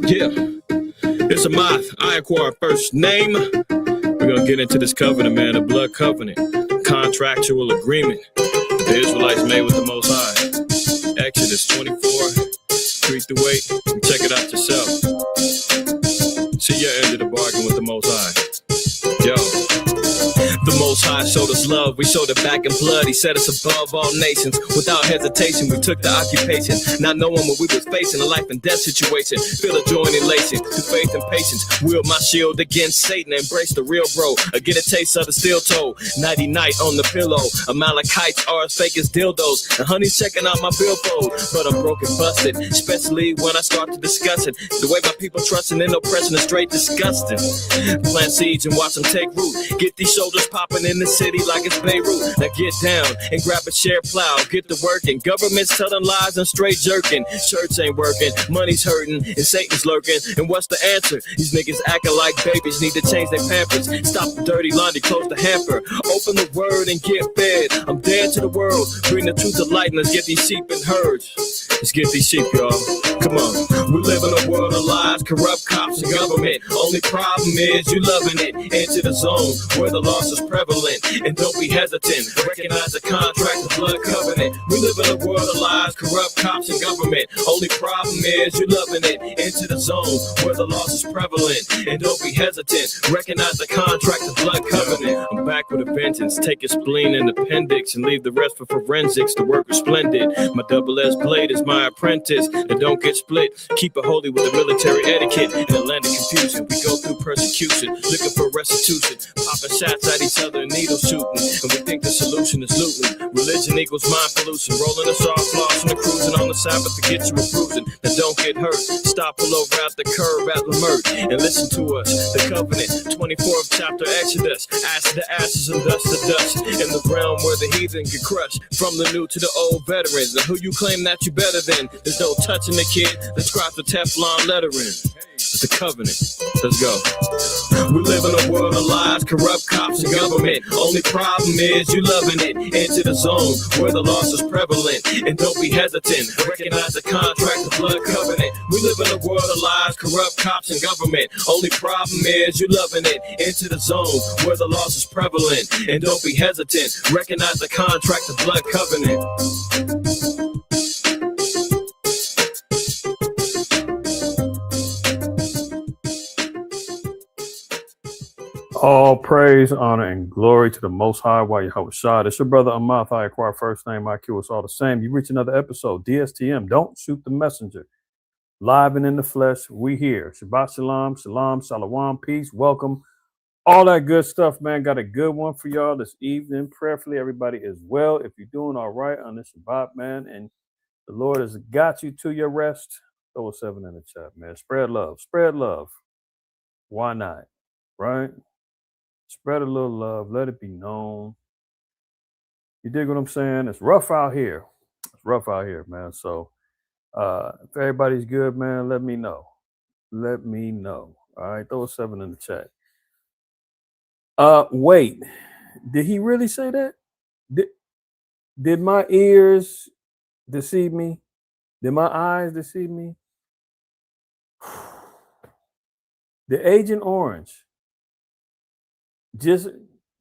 Yeah, it's a moth. I acquire first name. We're gonna get into this covenant, man, a blood covenant, contractual agreement the Israelites made with the Most High. Exodus 24, 3 through 8. Check it out yourself. See your end of the bargain with the Most High. Yo. The Most High showed us love, we showed it back in blood. He set us above all nations. Without hesitation, we took the occupation, not knowing what we was facing, a life and death situation. Feel a joy and elation, through faith and patience. Wield my shield against Satan, embrace the real bro. I get a taste of the steel toe, nighty night on the pillow. Amalekites are as fake as dildos, and honey's checking out my billfold. But I'm broken, busted, especially when I start to discuss it. The way my people trusting in oppression is straight disgusting. Plant seeds and watch them take root. Get these shoulders popping in the city like it's Beirut. Now get down and grab a share plow, get to working. Government's telling lies and straight jerking. Church ain't working, money's hurting, and Satan's lurking. And what's the answer? These niggas acting like babies, need to change their pampers. Stop the dirty laundry, close the hamper. Open the word and get fed. I'm dead to the world, bring the truth to light, and let's get these sheep and herds. Let's get these sheep, y'all. Come on. We live in a world of lies, corrupt cops and government. Only problem is you loving it. Enter the zone where the loss is prevalent. And don't be hesitant. Recognize the contract, the blood covenant. We live in a world of lies, corrupt cops and government. Only problem is you loving it. Enter the zone where the loss is prevalent. And don't be hesitant. Recognize the contract, the blood covenant. I'm back with a vengeance. Take a spleen and appendix and leave the rest for forensics. The work is splendid. My double-edged blade is my apprentice. And don't get split. Keep it holy with the military etiquette. In a land of confusion, we go through persecution, looking for restitution, popping shots at each other and needle shooting. And we think the solution is looting. Religion equals mind pollution. Rolling us off, flossing and cruising on the Sabbath to get you a bruising. Now don't get hurt. Stop below, route the curve at Lamert. And listen to us. The covenant, 24th chapter Exodus. Ash to ashes and dust to dust. In the realm where the heathen get crushed. From the new to the old veterans. And who you claim that you better than? There's no touching the kid. Describe the Teflon lettering. It's a covenant. Let's go. We live in a world of lies, corrupt cops and government. Only problem is you loving it. Enter the zone where the loss is prevalent. And don't be hesitant. Recognize the contract, the blood covenant. We live in a world of lies, corrupt cops and government. Only problem is you loving it. Enter the zone where the loss is prevalent. And don't be hesitant. Recognize the contract, the blood covenant. All praise, honor, and glory to the Most High. While Yahweh Shah. It's your brother IQAhmath. I acquire first name. IQ. It's all the same. You reach another episode. DSTM. Don't shoot the messenger. Live and in the flesh. We here. Shabbat shalom. Shalom. Shalom. Peace. Welcome. All that good stuff, man. Got a good one for y'all this evening. Prayerfully, everybody is well. If you're doing all right on this Shabbat, man, and the Lord has got you to your rest, throw a 7 in the chat, man. Spread love. Spread love. Why not? Right? Spread a little love. Let it be known. You dig what I'm saying? It's rough out here. It's rough out here, man. So if everybody's good, man, let me know. Let me know. All right. Throw a 7 in the chat. Wait. Did he really say that? Did my ears deceive me? Did my eyes deceive me? Did Agent Orange just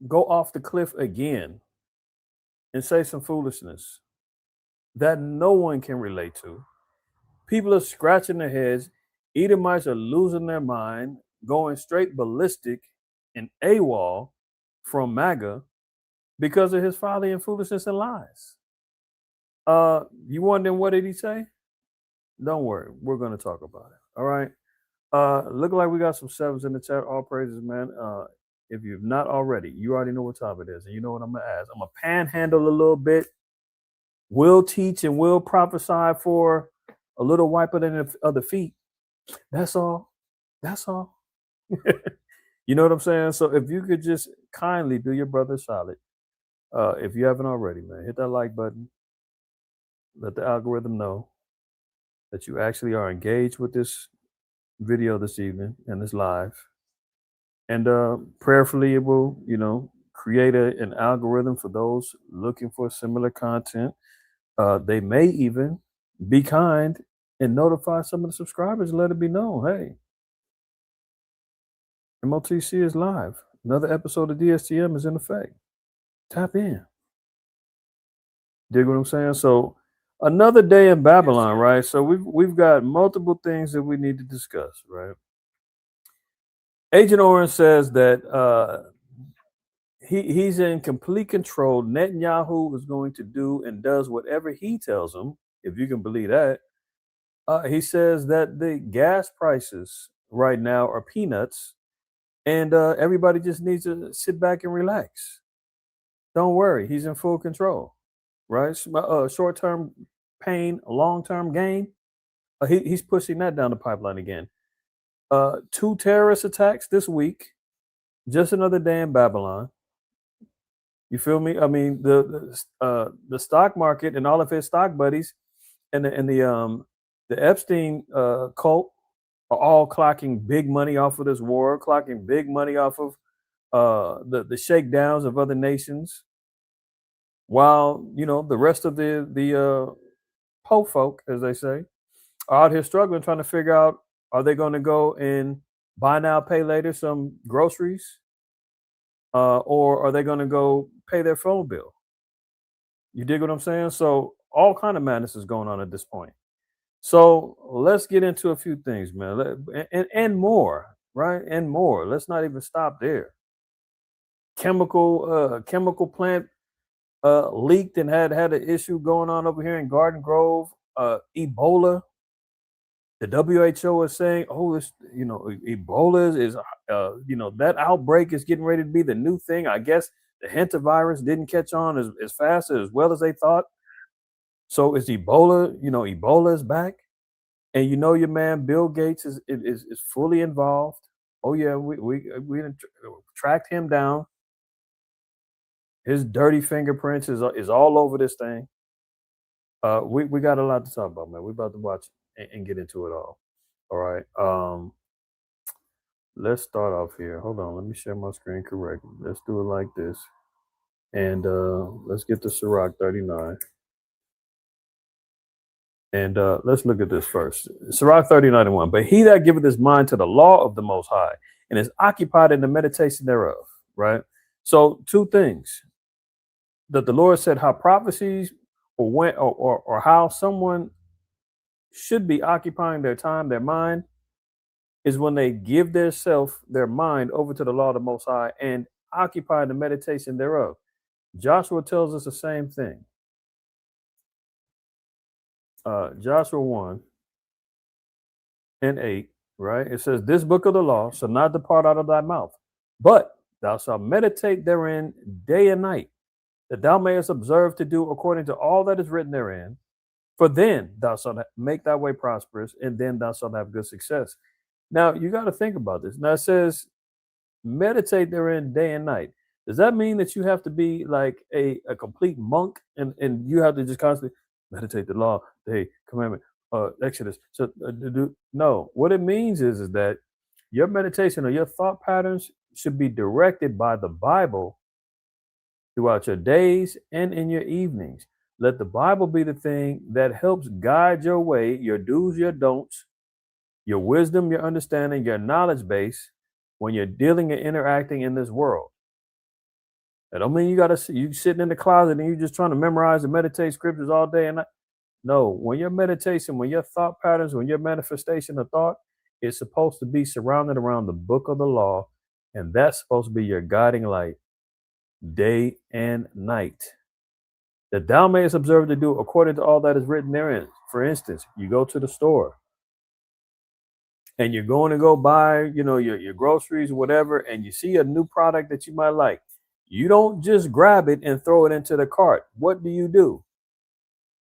go off the cliff again and say some foolishness that no one can relate to? People are scratching their heads. Edomites are losing their mind, going straight ballistic and AWOL from MAGA because of his folly and foolishness and lies. You wondering what did he say? Don't worry. We're going to talk about it. All right. Look like we got some 7s in the chat. All praises, man. If you've not already, you already know what time it is. And you know what I'm going to ask. I'm going to panhandle a little bit. We'll teach and we'll prophesy for a little wiper than of the feet. That's all. That's all. You know what I'm saying? So if you could just kindly do your brother solid. If you haven't already, man, hit that like button. Let the algorithm know that you actually are engaged with this video this evening and this live. And prayerfully, it will, create an algorithm for those looking for similar content. They may even be kind and notify some of the subscribers, let it be known, hey, MOTC is live. Another episode of DSTM is in effect. Tap in. Dig what I'm saying? So another day in Babylon, right? So we've got multiple things that we need to discuss, right? Agent Orange says that he's in complete control. Netanyahu is going to do and does whatever he tells him, if you can believe that. He says that the gas prices right now are peanuts, and everybody just needs to sit back and relax. Don't worry, he's in full control, right? Short-term pain, long-term gain. He's pushing that down the pipeline again. 2 terrorist attacks this week. Just another day in Babylon. You feel me? I mean, the stock market and all of his stock buddies and the Epstein cult are all clocking big money off of this war, clocking big money off of the shakedowns of other nations, while the rest of the po folk, as they say, are out here struggling, trying to figure out, are they going to go and buy now, pay later some groceries, or are they going to go pay their phone bill? You dig what I'm saying? So all kind of madness is going on at this point. So let's get into a few things, man, and more, right? And more. Let's not even stop there. Chemical plant leaked and had an issue going on over here in Garden Grove. Ebola. The WHO is saying, oh, this, Ebola is that outbreak is getting ready to be the new thing. I guess the hantavirus didn't catch on as fast as well as they thought. So it's Ebola. Ebola is back, and your man Bill Gates is fully involved. Oh yeah, we tracked him down. His dirty fingerprints is all over this thing. We got a lot to talk about, man. We're about to watch and get into it all. All right. Let's start off here. Hold on. Let me share my screen correctly. Let's do it like this. And let's get to Sirach 39. And let's look at this first. Sirach 39:1. But he that giveth his mind to the law of the Most High and is occupied in the meditation thereof. Right. So 2 things that the Lord said, how prophecies or when or how someone should be occupying their time, their mind, is when they give their mind over to the law of the Most High and occupy the meditation thereof. Joshua tells us the same thing. Joshua 1:8, right? It says, this book of the law shall not depart out of thy mouth, but thou shalt meditate therein day and night, that thou mayest observe to do according to all that is written therein. For then thou shalt make thy way prosperous, and then thou shalt have good success. Now, you got to think about this. Now, it says, meditate therein day and night. Does that mean that you have to be like a complete monk and you have to just constantly meditate the law, the commandment, Exodus? So, no. What it means is that your meditation or your thought patterns should be directed by the Bible throughout your days and in your evenings. Let the Bible be the thing that helps guide your way, your do's, your don'ts, your wisdom, your understanding, your knowledge base when you're dealing and interacting in this world. That don't mean you sitting in the closet and you just trying to memorize and meditate scriptures all day and night. No, when your meditation, when your thought patterns, when your manifestation of thought is supposed to be surrounded around the book of the law, and that's supposed to be your guiding light day and night, that thou mayest observe to do according to all that is written therein. For instance, you go to the store and you're going to go buy, your groceries or whatever, and you see a new product that you might like. You don't just grab it and throw it into the cart. What do?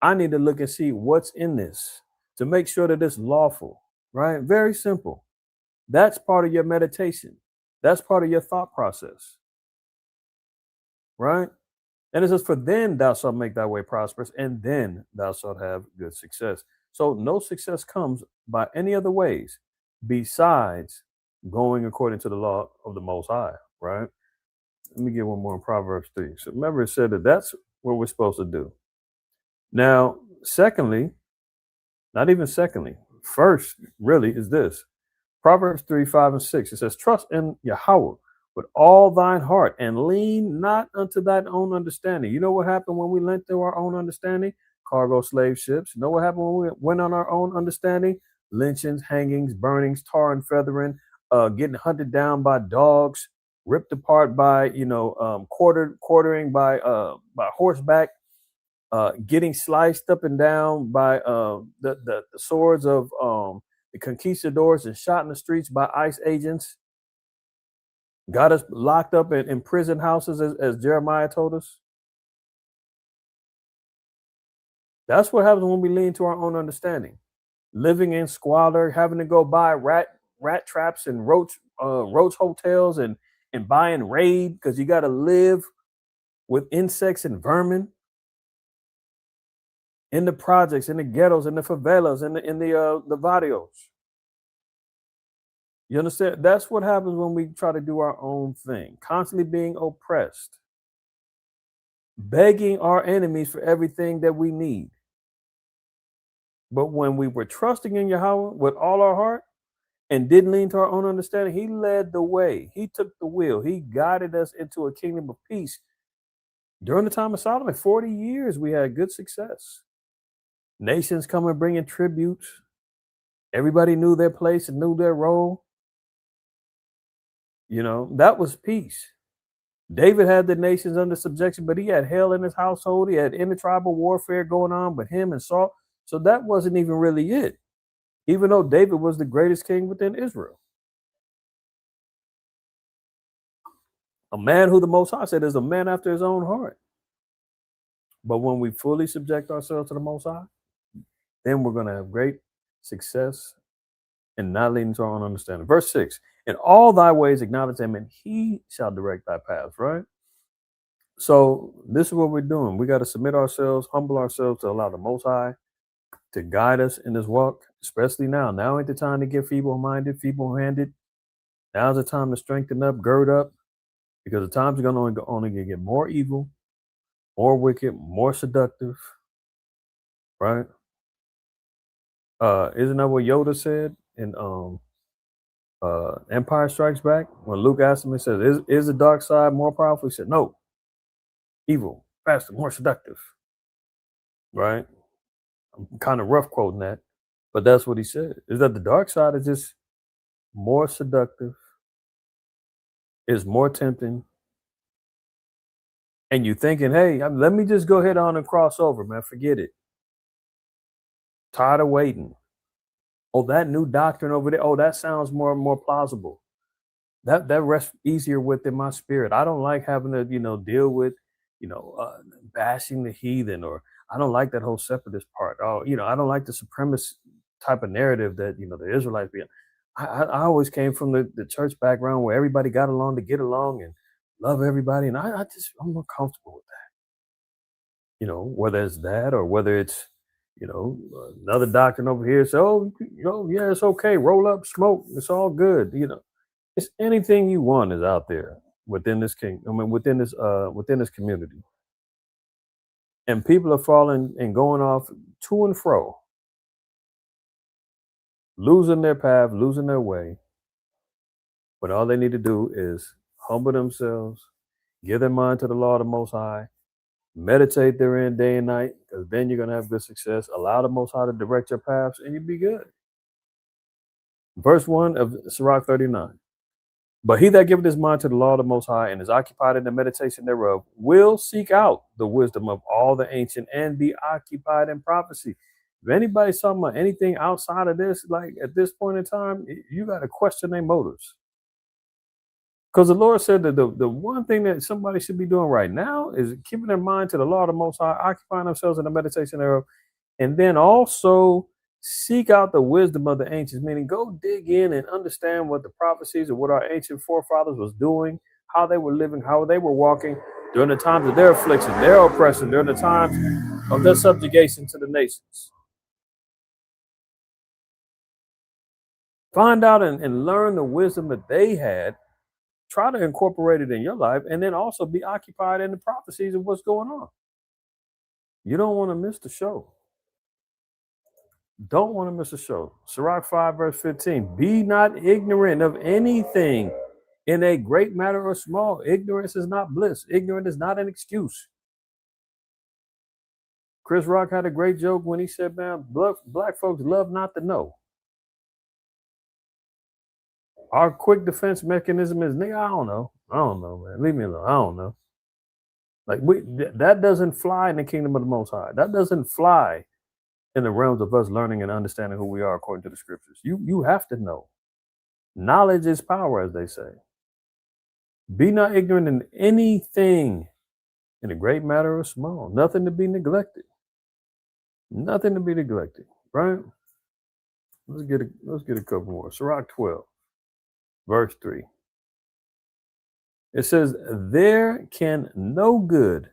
I need to look and see what's in this to make sure that it's lawful, right? Very simple. That's part of your meditation. That's part of your thought process, right? And it says, for then thou shalt make thy way prosperous, and then thou shalt have good success. So no success comes by any other ways besides going according to the law of the Most High, right? Let me get one more in Proverbs 3. So remember, it said that that's what we're supposed to do. Now, secondly, Not even secondly. First, really, is this. Proverbs 3, 5, and 6. It says, trust in Yahweh with all thine heart and lean not unto thine own understanding. You know what happened when we leant to our own understanding? Cargo slave ships. You know what happened when we went on our own understanding? Lynchings, hangings, burnings, tar and feathering, getting hunted down by dogs, ripped apart by, quartering by horseback, getting sliced up and down by the swords of the conquistadors and shot in the streets by ICE agents, got us locked up in prison houses, as Jeremiah told us. That's what happens when we lean to our own understanding. Living in squalor, having to go buy rat traps and roach hotels and buying raid because you got to live with insects and vermin in the projects, in the ghettos, in the favelas, in the barrios. You understand? That's what happens when we try to do our own thing, constantly being oppressed, begging our enemies for everything that we need. But when we were trusting in Yahweh with all our heart and didn't lean to our own understanding, He led the way. He took the wheel. He guided us into a kingdom of peace. During the time of Solomon, 40 years, we had good success. Nations coming bringing tributes. Everybody knew their place and knew their role. That was peace. David had the nations under subjection, but he had hell in his household. He had intertribal warfare going on with him and Saul. So that wasn't even really it, even though David was the greatest king within Israel. A man who the Most High said is a man after his own heart. But when we fully subject ourselves to the Most High, then we're going to have great success and not leading to our own understanding. Verse 6, in all thy ways acknowledge him and he shall direct thy paths, right? So this is what we're doing. We got to submit ourselves, humble ourselves to allow the Most High to guide us in this walk, especially now. Now ain't the time to get feeble-minded, feeble-handed. Now's the time to strengthen up, gird up, because the times are going to only get more evil, more wicked, more seductive, right? Isn't that what Yoda said in Empire Strikes Back? When Luke asked him, he says, is the dark side more powerful? He said, no. Evil, faster, more seductive, right? I'm kind of rough quoting that, but that's what he said, is that the dark side is just more seductive, is more tempting, and you thinking, hey, let me just go ahead on and cross over, man, forget it. Tired of waiting. Oh, that new doctrine over there, oh, that sounds more plausible. That rests easier within my spirit. I don't like having to, deal with, bashing the heathen, or I don't like that whole separatist part. Oh, I don't like the supremacist type of narrative that, the Israelites be in. I always came from the church background where everybody got along to get along and love everybody. And I'm more comfortable with that, whether it's that or whether it's, another doctrine over here. So, yeah, it's okay. Roll up, smoke. It's all good. It's anything you want is out there within this within this community. And people are falling and going off to and fro, losing their path, losing their way. But all they need to do is humble themselves, give their mind to the law of the Most High, meditate therein day and night, because then you're going to have good success. Allow the Most High to direct your paths, and you'll be good. Verse 1 of Sirach 39. But he that giveth his mind to the law of the Most High and is occupied in the meditation thereof will seek out the wisdom of all the ancient and be occupied in prophecy. If anybody's talking about anything outside of this, like at this point in time, you got to question their motives. Because the Lord said that the one thing that somebody should be doing right now is keeping their mind to the law of the Most High, occupying themselves in the meditation thereof, and then also seek out the wisdom of the ancients, meaning go dig in and understand what the prophecies of what our ancient forefathers was doing, how they were living, how they were walking during the times of their affliction, their oppression, during the times of their subjugation to the nations. Find out and learn the wisdom that they had. Try to incorporate it in your life, and then also be occupied in the prophecies of what's going on. You don't want to miss the show. Don't want to miss a show. Sirach 5, verse 15. Be not ignorant of anything in a great matter or small. Ignorance is not bliss. Ignorant is not an excuse. Chris Rock had a great joke when he said, man, black folks love not to know. Our quick defense mechanism is, nigga, I don't know, man. Leave me alone. I don't know. Like that doesn't fly in the kingdom of the Most High. That doesn't fly in the realms of us learning and understanding who we are according to the scriptures. You have to know. Knowledge is power, as they say. Be not ignorant in anything, in a great matter or small. Nothing to be neglected. Nothing to be neglected. Right? Let's get a couple more. Sirach 12, verse 3. It says, there can no good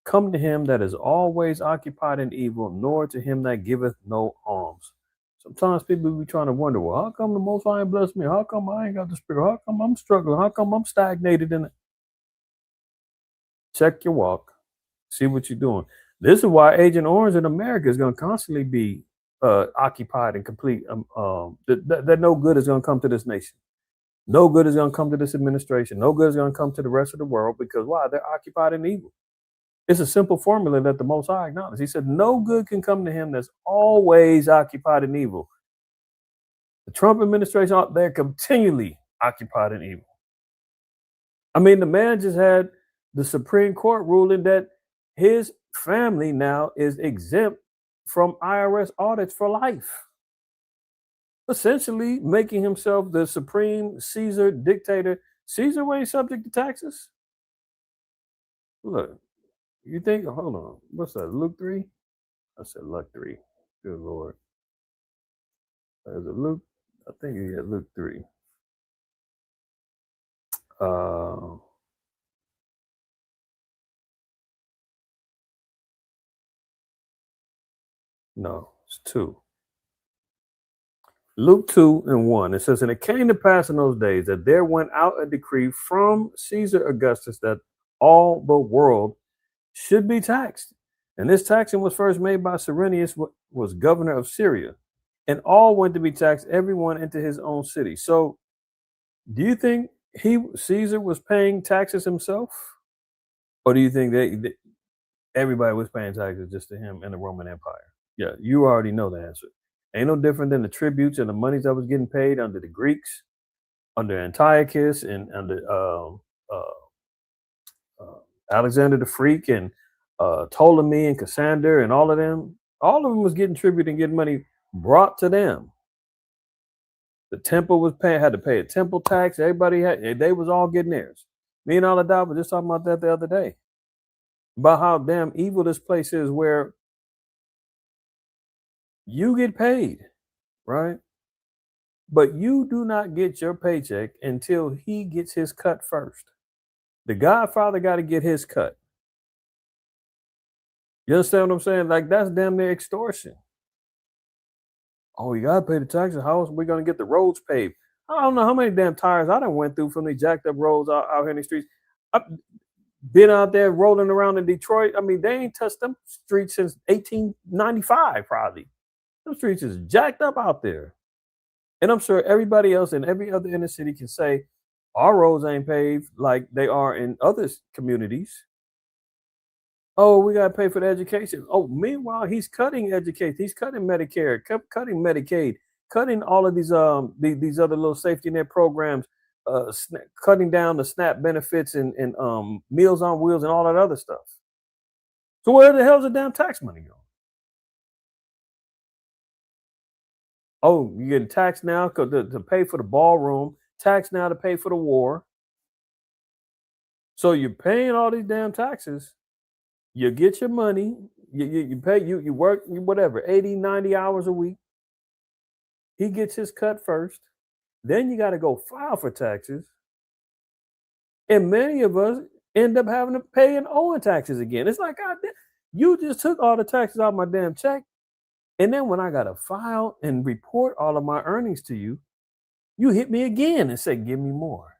come to him that is always occupied in evil, nor to him that giveth no alms. Sometimes people be trying to wonder, well, how come the Most High ain't blessed me? How come I ain't got the Spirit? How come I'm struggling? How come I'm stagnated in it? Check your walk. See what you're doing. This is why Agent Orange in America is going to constantly be occupied and complete. That no good is going to come to this nation. No good is going to come to this administration. No good is going to come to the rest of the world because why? They're occupied in evil. It's a simple formula that the Most High acknowledged. He said, no good can come to him that's always occupied in evil. The Trump administration, they're continually occupied in evil. I mean, the man just had the Supreme Court ruling that his family now is exempt from IRS audits for life. Essentially making himself the supreme Caesar dictator. Caesar ain't subject to taxes. Look, you think, hold on, what's that, Luke 3? I said Luke 3. Good Lord. Is it Luke? I think you get Luke 3. No, it's 2. Luke 2 and 1. It says, and it came to pass in those days that there went out a decree from Caesar Augustus that all the world should be taxed. And this taxing was first made by Cyrenius, was governor of Syria. And all went to be taxed, everyone into his own city. So do you think Caesar was paying taxes himself? Or do you think that everybody was paying taxes just to him in the Roman Empire? Yeah, you already know the answer. Ain't no different than the tributes and the monies that was getting paid under the Greeks, under Antiochus, and under Alexander the Freak, and Ptolemy and Cassander, and all of them. All of them was getting tribute and getting money brought to them. The temple was had to pay a temple tax. Everybody they was all getting theirs. Me and Aladab were just talking about that the other day. About how damn evil this place is, where you get paid, right? But you do not get your paycheck until he gets his cut first. The Godfather got to get his cut. You understand what I'm saying? Like, that's damn near extortion. Oh, you got to pay the taxes. How else are we going to get the roads paved? I don't know how many damn tires I done went through from the jacked up roads out here in the streets. I've been out there rolling around in Detroit. I mean, they ain't touched them streets since 1895, probably. Them streets is jacked up out there. And I'm sure everybody else in every other inner city can say, our roads ain't paved like they are in other communities. Oh, we got to pay for the education. Oh, meanwhile, he's cutting education. He's cutting Medicare, cutting Medicaid, cutting all of these other little safety net programs, cutting down the SNAP benefits and Meals on Wheels and all that other stuff. So where the hell's the damn tax money going? Oh, you're getting taxed now to pay for the ballroom, taxed now to pay for the war. So you're paying all these damn taxes. You get your money, you pay, you work, whatever, 80, 90 hours a week. He gets his cut first. Then you got to go file for taxes. And many of us end up having to pay and owing taxes again. It's like, God, you just took all the taxes out of my damn check. And then when I got to file and report all of my earnings to you, you hit me again and say, give me more.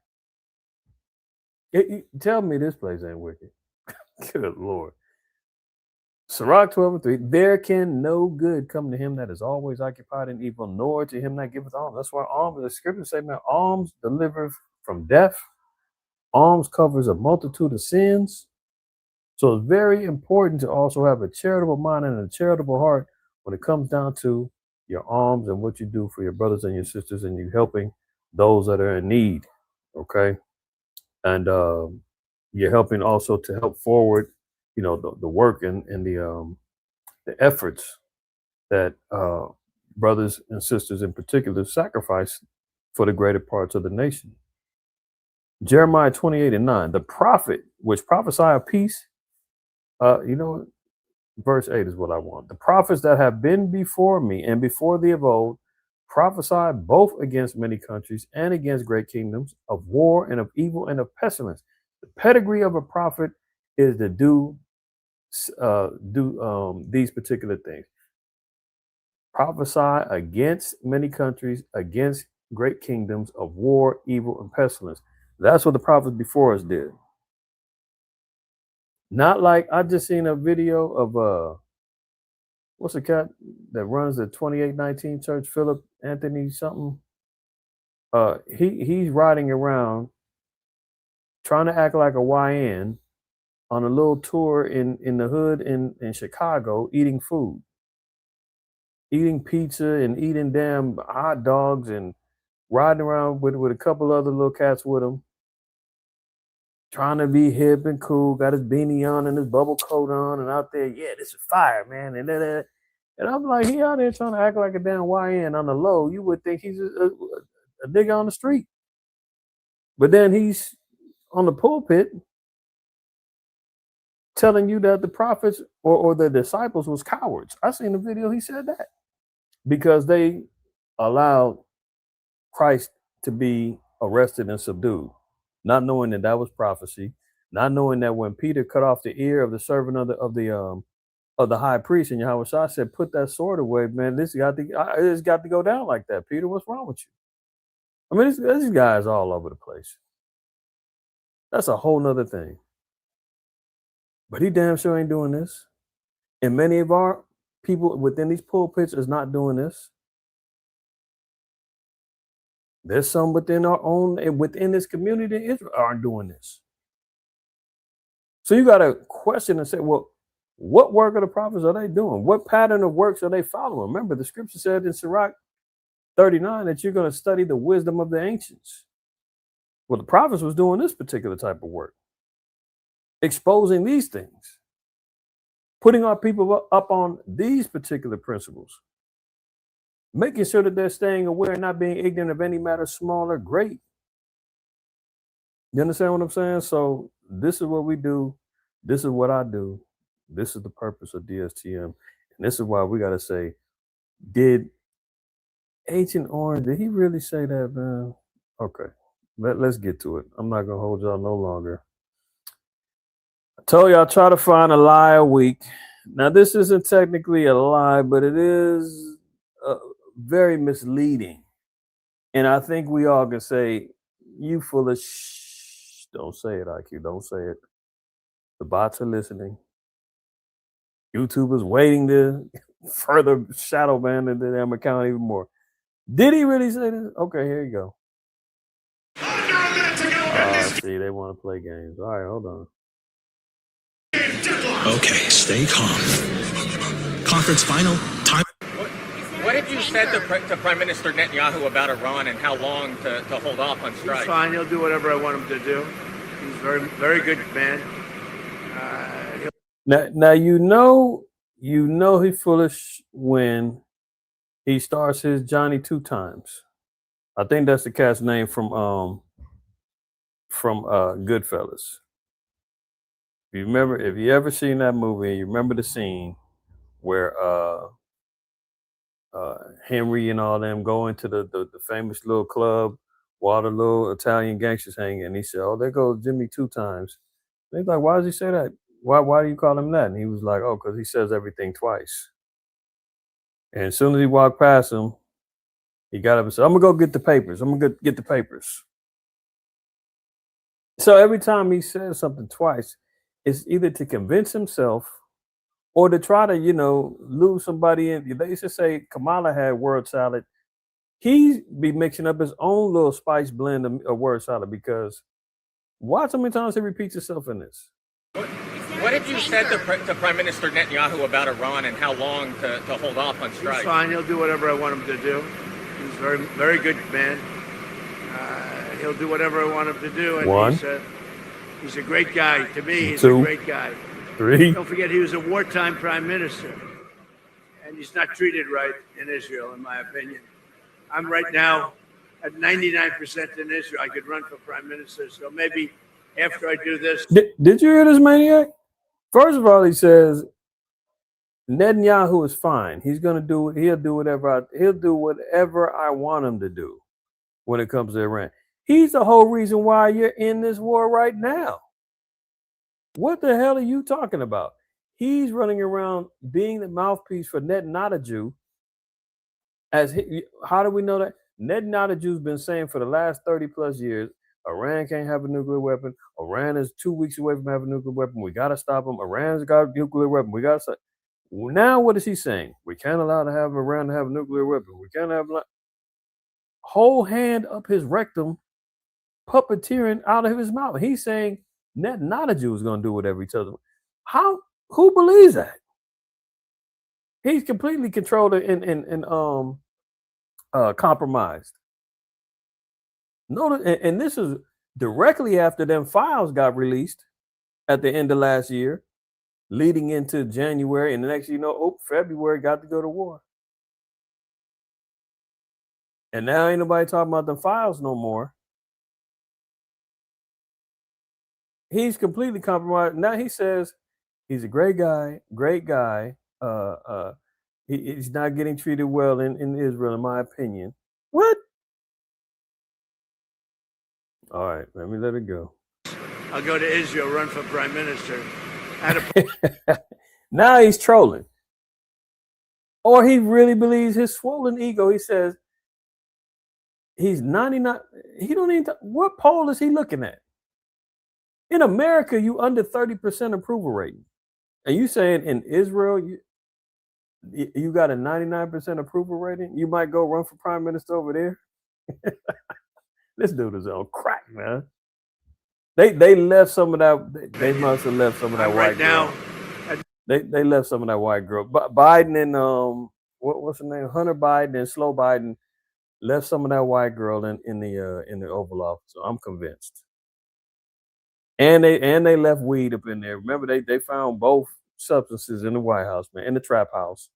Tell me this place ain't wicked. Good Lord. Sirach 12:3, there can no good come to him that is always occupied in evil, nor to him that giveth alms. That's why alms, the scriptures say, man, alms delivereth from death. Alms covers a multitude of sins. So it's very important to also have a charitable mind and a charitable heart when it comes down to your alms and what you do for your brothers and your sisters, and you helping those that are in need. Okay. And you're helping also to help forward, the work and the efforts that brothers and sisters in particular sacrifice for the greater parts of the nation. Jeremiah 28:9, the prophet which prophesy of peace, verse 8 is what I want. The prophets that have been before me and before thee of old prophesied both against many countries and against great kingdoms, of war and of evil and of pestilence. The pedigree of a prophet is to do these particular things. Prophesy against many countries, against great kingdoms, of war, evil, and pestilence. That's what the prophets before us did. Not like I just seen a video of what's the cat that runs the 2819 church, Philip Anthony something. He's riding around trying to act like a YN on a little tour in the hood in Chicago, eating food, eating pizza and eating damn hot dogs and riding around with a couple other little cats with him, trying to be hip and cool, got his beanie on and his bubble coat on and out there, yeah, this is fire, man. And I'm like, he out there trying to act like a damn YN on the low. You would think he's a nigga on the street. But then he's on the pulpit telling you that the prophets or the disciples was cowards. I seen the video, he said that. Because they allowed Christ to be arrested and subdued, not knowing that was prophecy, not knowing that when Peter cut off the ear of the servant of the high priest, and Yahweh Shai said, "Put that sword away, man. It's got to go down like that." Peter, what's wrong with you? I mean, these guys all over the place. That's a whole nother thing. But he damn sure ain't doing this, and many of our people within these pulpits is not doing this. There's some within this community Israel aren't doing this. So you got to question and say, well, what work of the prophets are they doing? What pattern of works are they following? Remember, the scripture said in Sirach 39 that you're going to study the wisdom of the ancients. Well, the prophets was doing this particular type of work, exposing these things, putting our people up on these particular principles, making sure that they're staying aware and not being ignorant of any matter, small or great. You understand what I'm saying? So this is what we do. This is what I do. This is the purpose of DSTM. And this is why we got to say, did Agent Orange, did he really say that, man? Okay, let's get to it. I'm not going to hold y'all no longer. I told y'all try to find a lie a week. Now, this isn't technically a lie, but it is very misleading. And I think we all can say, you full of shh. Don't say it, IQ. Don't say it. The bots are listening. YouTube is waiting to further shadow ban the damn account even more. Did he really say this? Okay, here you go. See, they want to play games. All right, hold on. Okay, stay calm. Conference final time. What have you said to Prime Minister Netanyahu about Iran and how long to hold off on strike? He's fine. He'll do whatever I want him to do. He's a very, very good man. Now you know he's foolish when he starts his Johnny 2 times. I think that's the cat's name from Goodfellas. If you ever seen that movie, and you remember the scene where Henry and all them go into the famous little club while the little Italian gangsters hanging, and he said, "Oh, there goes Jimmy 2 times." They're like, "Why does he say that? Why do you call him that?" And he was like, "Oh, because he says everything twice." And as soon as he walked past him, he got up and said, "I'm gonna go get the papers. I'm gonna get the papers." So every time he says something twice, it's either to convince himself or to try to, lose somebody in. They used to say Kamala had word salad. He be mixing up his own little spice blend of word salad, because watch how many times he repeats himself in this. What have you said to Prime Minister Netanyahu about Iran and how long to hold off on strike? He's fine. He'll do whatever I want him to do. He's a very, very good man. He'll do whatever I want him to do. And he's a great guy. To me, he's a great guy. 3. Don't forget, he was a wartime prime minister. And he's not treated right in Israel, in my opinion. I'm right now at 99% in Israel. I could run for prime minister. So maybe after I do this. Did you hear this maniac? First of all, he says Netanyahu is fine. He'll do whatever I want him to do when it comes to Iran. He's the whole reason why you're in this war right now. What the hell are you talking about? He's running around being the mouthpiece for Netanyahu. How do we know that? Netanyahu's been saying for the last 30 plus years, Iran can't have a nuclear weapon. Iran is 2 weeks away from having a nuclear weapon. We got to stop them. Iran's got a nuclear weapon. We got to stop. Now, what is he saying? We can't allow to have Iran to have a nuclear weapon. We can't have whole hand up his rectum, puppeteering out of his mouth. He's saying Netanyahu is going to do whatever he tells him. Who believes that? He's completely controlled and compromised. Notice, and this is directly after them files got released at the end of last year, leading into January, and the next February got to go to war. And now ain't nobody talking about the files no more. He's completely compromised. Now he says he's a great guy. He's not getting treated well in Israel, in my opinion. What? All right, let me let it go. I'll go to Israel, run for prime minister. Now he's trolling. Or he really believes his swollen ego. He says he's 99. He don't even. What poll is he looking at? In America, you under 30% approval rating. And you saying in Israel, you got a 99% approval rating? You might go run for prime minister over there? This dude is on crack, man. They left some of that. They must have left some of that white girl. They left some of that white girl. Biden and what's her name? Hunter Biden and Slow Biden left some of that white girl in the Oval Office. So I'm convinced. And they left weed up in there. Remember, they found both substances in the White House, man, in the trap house.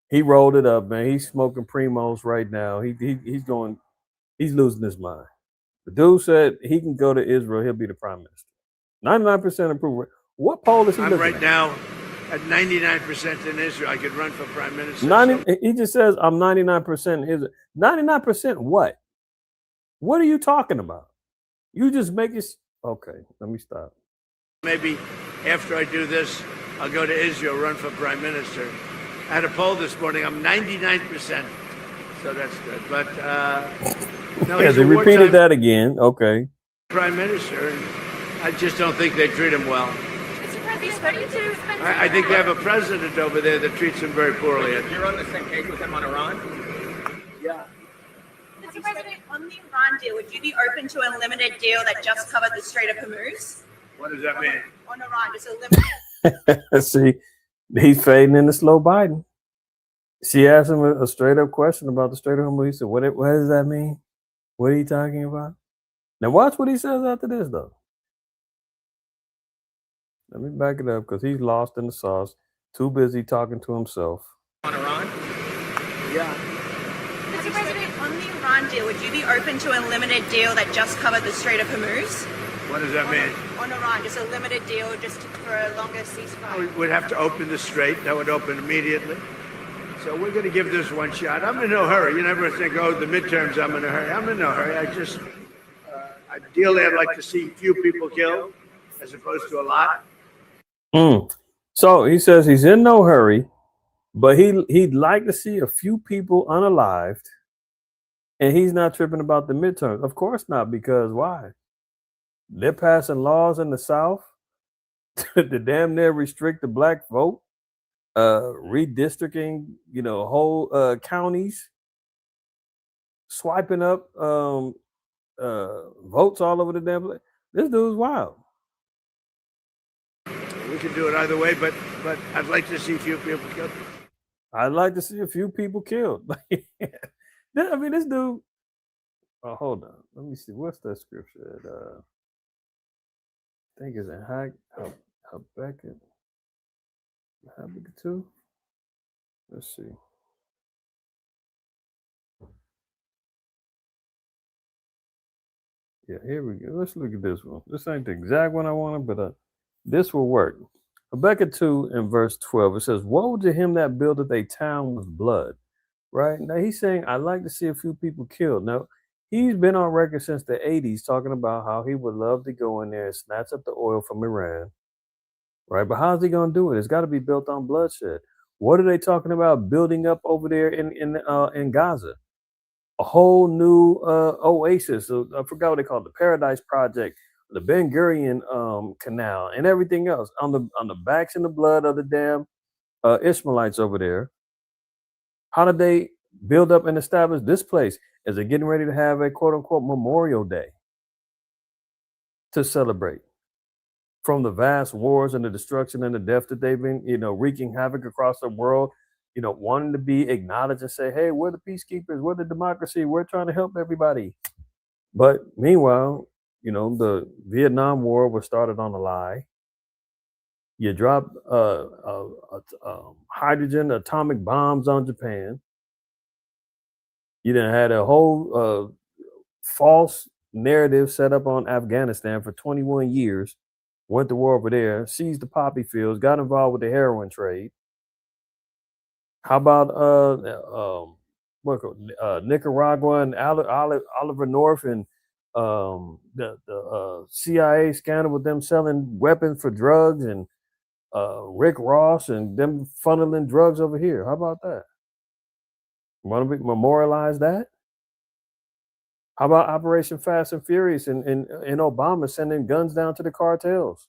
He rolled it up, man. He's smoking Primos right now. He's losing his mind. The dude said he can go to Israel. He'll be the prime minister. 99% approval. What poll is he looking at? I'm right now at 99% in Israel. I could run for prime minister. He just says I'm 99% in Israel. 99% what? What are you talking about? You just make it. Okay, let me stop. Maybe after I do this, I'll go to Israel, run for prime minister. I had a poll this morning. I'm 99%. So that's good. But no, yeah, they repeated that again. Okay. Prime minister. I just don't think they treat him well. I think they have a president over there that treats him very poorly. You're on the same page with him on Iran? Yeah. Mr. President, on the Iran deal, would you be open to a limited deal that just covered the Strait of Hormuz? What does that mean? On Iran, just a limited. See, he's fading into slow Biden. She asked him a straight up question about the Strait of Hormuz. He said, what does that mean? What are you talking about? Now watch what he says after this, though. Let me back it up because he's lost in the sauce. Too busy talking to himself. On Iran? Yeah. Mr. President, on the Iran deal, would you be open to a limited deal that just covered the Strait of Hormuz? What does that mean? On Iran, just a limited deal just for a longer ceasefire. We'd have to open the strait. That would open immediately. So we're going to give this one shot. I'm in no hurry. You never think, the midterms, I'm in a hurry. I'm in no hurry. Ideally, I'd like to see few people killed as opposed to a lot. So he says he's in no hurry, but he'd like to see a few people unalived, and he's not tripping about the midterms. Of course not, because why? They're passing laws in the South to damn near restrict the black vote, redistricting, whole counties, swiping up votes all over the damn place. This dude's wild. We can do it either way, but I'd like to see a few people killed. I'd like to see a few people killed. I mean, this dude. Oh, hold on. Let me see. What's that scripture? I think it's in Habakkuk 2. Let's see. Yeah, here we go. Let's look at this one. This ain't the exact one I wanted, but this will work. Habakkuk 2 and verse 12. It says, "Woe to him that buildeth a town with blood." Right? Now he's saying, I'd like to see a few people killed. Now, he's been on record since the 80s talking about how he would love to go in there and snatch up the oil from Iran. Right? But how's he going to do it? It's got to be built on bloodshed. What are they talking about building up over there in Gaza? A whole new oasis. So I forgot what they call it, the Paradise Project, the Ben Gurion Canal, and everything else on the backs and the blood of the damn Ishmaelites over there. How did they build up and establish this place? Is it getting ready to have a quote unquote Memorial Day to celebrate from the vast wars and the destruction and the death that they've been, wreaking havoc across the world, wanting to be acknowledged and say, hey, we're the peacekeepers, we're the democracy, we're trying to help everybody. But meanwhile, the Vietnam War was started on a lie. You dropped hydrogen atomic bombs on Japan. You done had a whole false narrative set up on Afghanistan for 21 years. Went to war over there, seized the poppy fields, got involved with the heroin trade. How about Nicaragua and Oliver North and the CIA scandal with them selling weapons for drugs, and Rick Ross and them funneling drugs over here? How about that? Want to memorialize that? How about Operation Fast and Furious and Obama sending guns down to the cartels,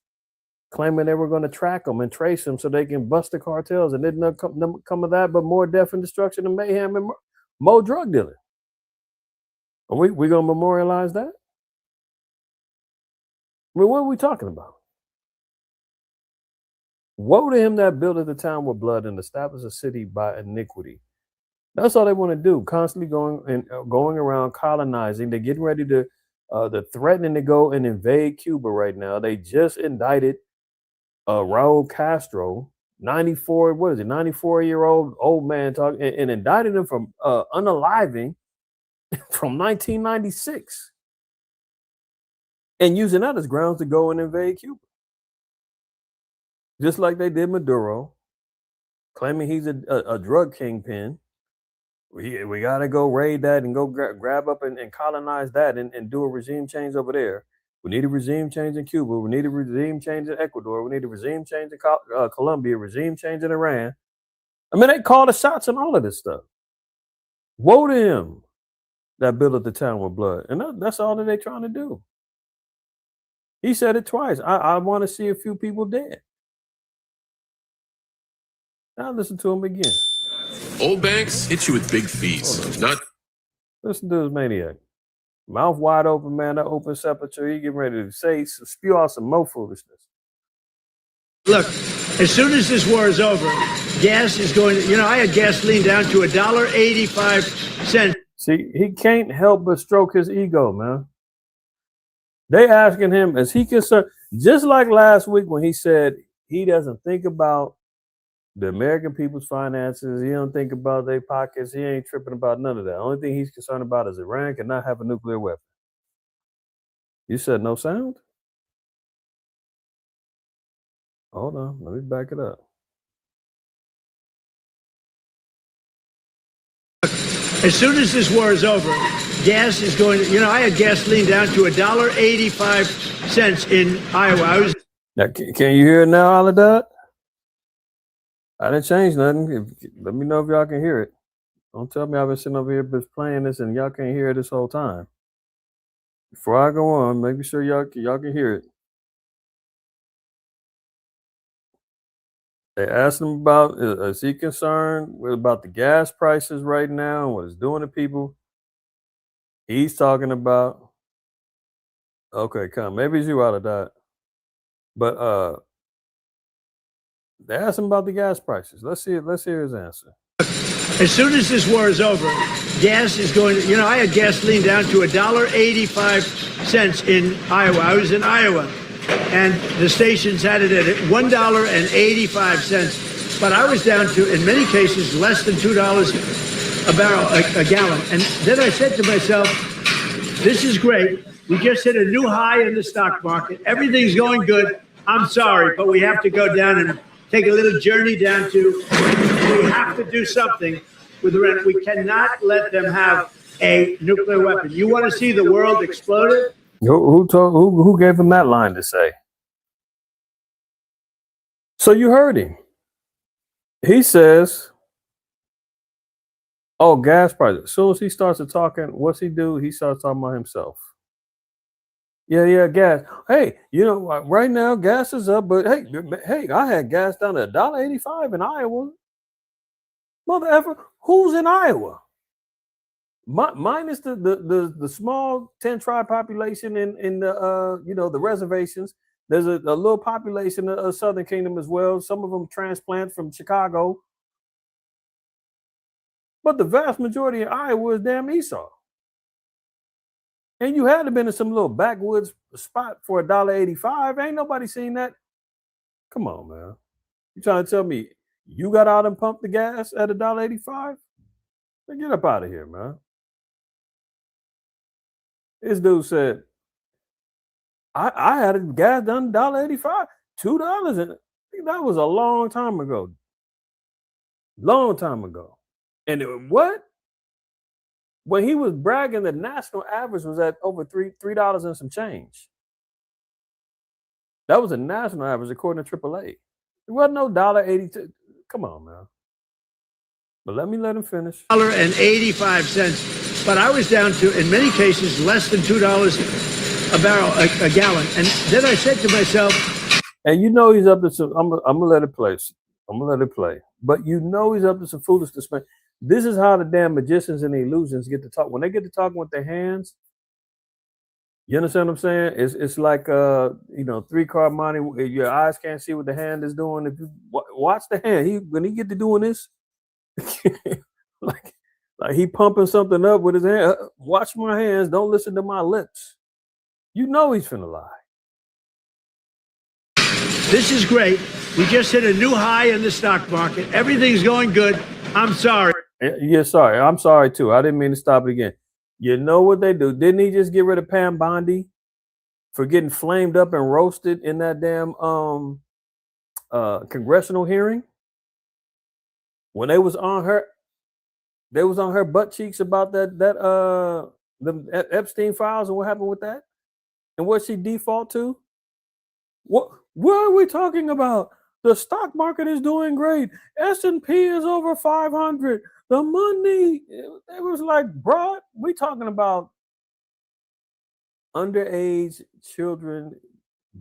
claiming they were going to track them and trace them so they can bust the cartels, and didn't come of that but more death and destruction and mayhem and more drug dealing? Are we going to memorialize that? I mean, what are we talking about? Woe to him that buildeth a town with blood and establish a city by iniquity. That's all they want to do, constantly going around colonizing. They're getting ready to, they're threatening to go and invade Cuba right now. They just indicted Raul Castro, 94-year-old old man, talking and indicted him from unaliving from 1996 and using that as grounds to go and invade Cuba. Just like they did Maduro, claiming he's a drug kingpin. We got to go raid that and go grab up and colonize that and do a regime change over there. We need a regime change in Cuba. We need a regime change in Ecuador. We need a regime change in Colombia, regime change in Iran. I mean, they call the shots on all of this stuff. Woe to him that buildeth the town with blood. And that's all that they're trying to do. He said it twice. I want to see a few people dead. Now listen to him again. Old banks hit you with big fees. Not Listen to this maniac. Mouth wide open, man. That open sepulture. He getting ready to spew out some more foolishness. Look, as soon as this war is over, gas is going to, I had gasoline down to $1.85. See, he can't help but stroke his ego, man. They asking him, is he concerned? Just like last week when he said he doesn't think about the American people's finances. He don't think about their pockets. He ain't tripping about none of that. The only thing he's concerned about is Iran cannot have a nuclear weapon. You said no sound? Hold on. Let me back it up. As soon as this war is over, gas is going to, I had gasoline down to $1.85 in Iowa. Now, can you hear it now, Aladad? I didn't change nothing. Let me know if y'all can hear it. Don't tell me I've been sitting over here just playing this and y'all can't hear it this whole time. Before I go on, make sure y'all can hear it. They asked him about is he concerned about the gas prices right now and what it's doing to people. He's talking about okay, come maybe it's you out of that, but they asked him about the gas prices. Let's hear his answer. As soon as this war is over, gas is going to, I had gasoline down to $1.85 in Iowa. I was in Iowa, and the stations had it at $1.85. But I was down to, in many cases, less than $2 a barrel, a gallon. And then I said to myself, this is great. We just hit a new high in the stock market. Everything's going good. I'm sorry, but we have to go down and take a little journey down to, we have to do something with Iran. We cannot let them have a nuclear weapon. You want to see the world exploded? Who gave him that line to say? So you heard him. He says, oh, gas prices. As soon as he starts to talking, what's he do? He starts talking about himself. Yeah, gas. Hey, right now gas is up, but hey, I had gas down to $1.85 in Iowa. Mother effer, who's in Iowa? Minus the small 10 tribe population in the the reservations. There's a little population of Southern Kingdom as well. Some of them transplant from Chicago, but the vast majority of Iowa is damn Esau. And you had to been in some little backwoods spot for $1.85. Ain't nobody seen that. Come on, man. You trying to tell me you got out and pumped the gas at $1.85? Get up out of here, man. This dude said, I had a gas done $1.85, $2, and that was a long time ago. Long time ago. And what? When he was bragging, the national average was at over $3 and some change. That was a national average according to AAA. It wasn't no $1.82. Come on, man. But let him finish. $1.85. But I was down to, in many cases, less than $2 a barrel, a gallon. And then I said to myself, and he's up to some. I'm gonna let it play. I'm gonna let it play. But he's up to some foolishness. This is how the damn magicians and the illusions get to talk. When they get to talking with their hands, you understand what I'm saying? It's like 3-card money. Your eyes can't see what the hand is doing. If you watch the hand, when he get to doing this, like he pumping something up with his hand. Watch my hands. Don't listen to my lips. He's finna lie. This is great. We just hit a new high in the stock market. Everything's going good. I'm sorry. Yeah, sorry. I'm sorry too. I didn't mean to stop it again. You know what they do? Didn't he just get rid of Pam Bondi for getting flamed up and roasted in that damn congressional hearing? When they was on her butt cheeks about the Epstein files and what happened with that, and what she default to. What are we talking about? The stock market is doing great. S&P is over 500. The money, it was like, bro, we talking about underage children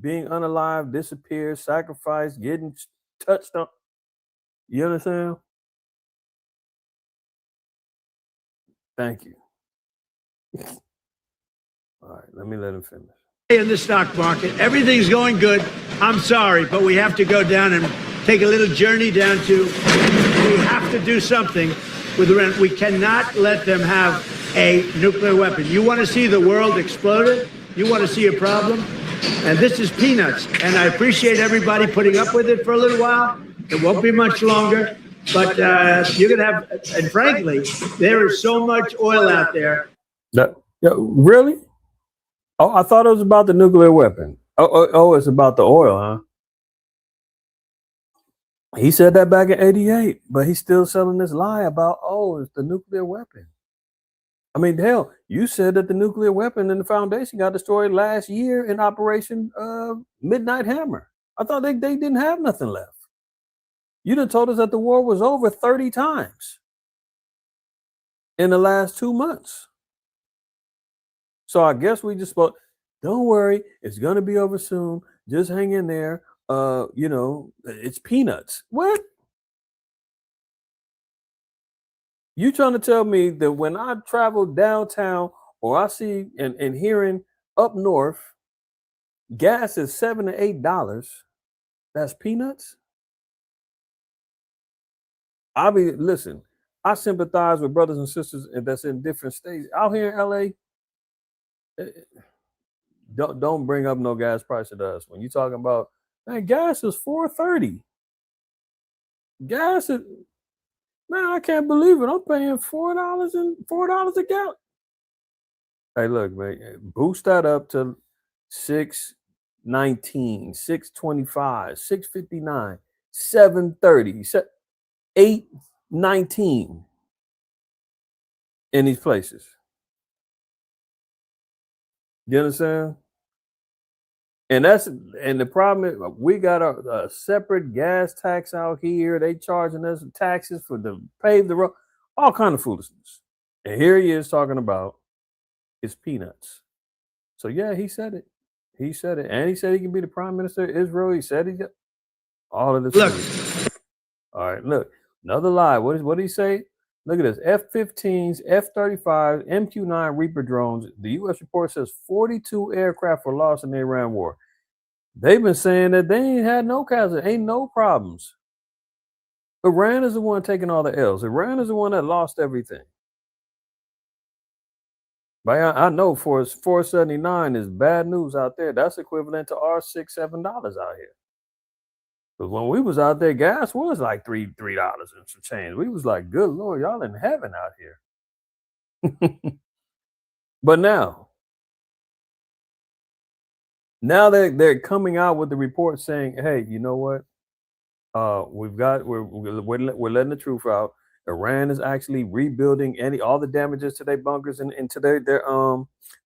being unalive, disappeared, sacrificed, getting touched on. You understand? Thank you. All right, let him finish. In the stock market, everything's going good. I'm sorry, but we have to go down and take a little journey down to, we have to do something with Iran. We cannot let them have a nuclear weapon. You want to see the world exploded? You want to see a problem? And this is peanuts. And I appreciate everybody putting up with it for a little while. It won't be much longer. But you're going to have, and frankly, there is so much oil out there. Really? Oh, I thought it was about the nuclear weapon. Oh, it's about the oil, huh? He said that back in '88, but he's still selling this lie about, it's the nuclear weapon. I mean, hell, you said that the nuclear weapon and the foundation got destroyed last year in Operation Midnight Hammer. I thought they didn't have nothing left. You done told us that the war was over 30 times in the last 2 months. So I guess we just spoke. Don't worry, it's going to be over soon. Just hang in there. it's peanuts. What? You trying to tell me that when I travel downtown or I see and hearing up north, gas is $7 to $8, that's peanuts? Listen, I sympathize with brothers and sisters that's in different states. Out here in LA, don't bring up no gas price to us. When you're talking about, man, gas is $4.30. Gas is, man, I can't believe it. I'm paying $4 a gallon. Hey, look, man, boost that up to 619, 625, 659, 730, 819 in these places. You understand? And the problem is we got a separate gas tax out here. They charging us taxes for the pave the road, all kind of foolishness. And here he is talking about it's peanuts. So yeah, he said it. He said it, and he said he can be the prime minister of Israel. He said he got all of this. Look. All right, look, another lie. What did he say? Look at this: F-15s, F-35, MQ-9 Reaper drones. The U.S. report says 42 aircraft were lost in the Iran war. They've been saying that they ain't had no casualties, ain't no problems. Iran is the one taking all the L's. Iran is the one that lost everything. But I know for 479 is bad news out there. That's equivalent to our $6-7 out here. Because when we was out there, gas was like $3 and some change. We was like, good Lord, y'all in heaven out here. But now they're coming out with the report saying, hey, you know what? We're letting the truth out. Iran is actually rebuilding all the damages to their bunkers and to their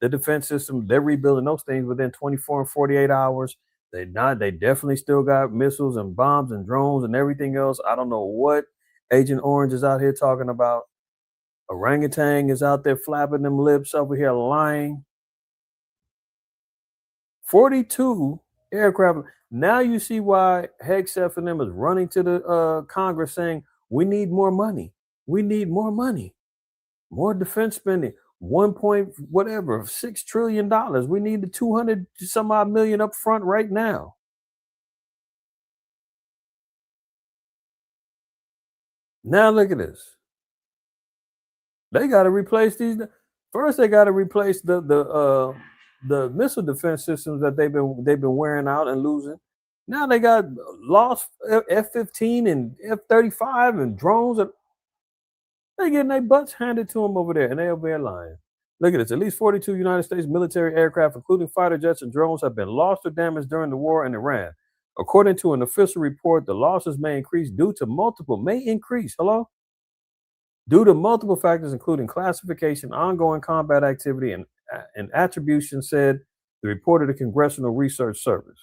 defense system. They're rebuilding those things within 24 and 48 hours. They definitely still got missiles and bombs and drones and everything else. I don't know what Agent Orange is out here talking about. Orangutan is out there flapping them lips over here lying. 42 aircraft. Now you see why Hegseth and them is running to the Congress saying, we need more money. We need more money. More defense spending. 6 trillion dollars. We need the 200 some odd million up front right now. Now look at this. They got to replace these. First, they got to replace the missile defense systems that they've been wearing out and losing. Now they got lost F-15 and F-35 and drones. They're getting their butts handed to them over there, and they're over there lying. Look at this. At least 42 United States military aircraft, including fighter jets and drones, have been lost or damaged during the war in Iran. According to an official report, the losses may increase due to multiple factors, including classification, ongoing combat activity, and attribution, said the report of the Congressional Research Service.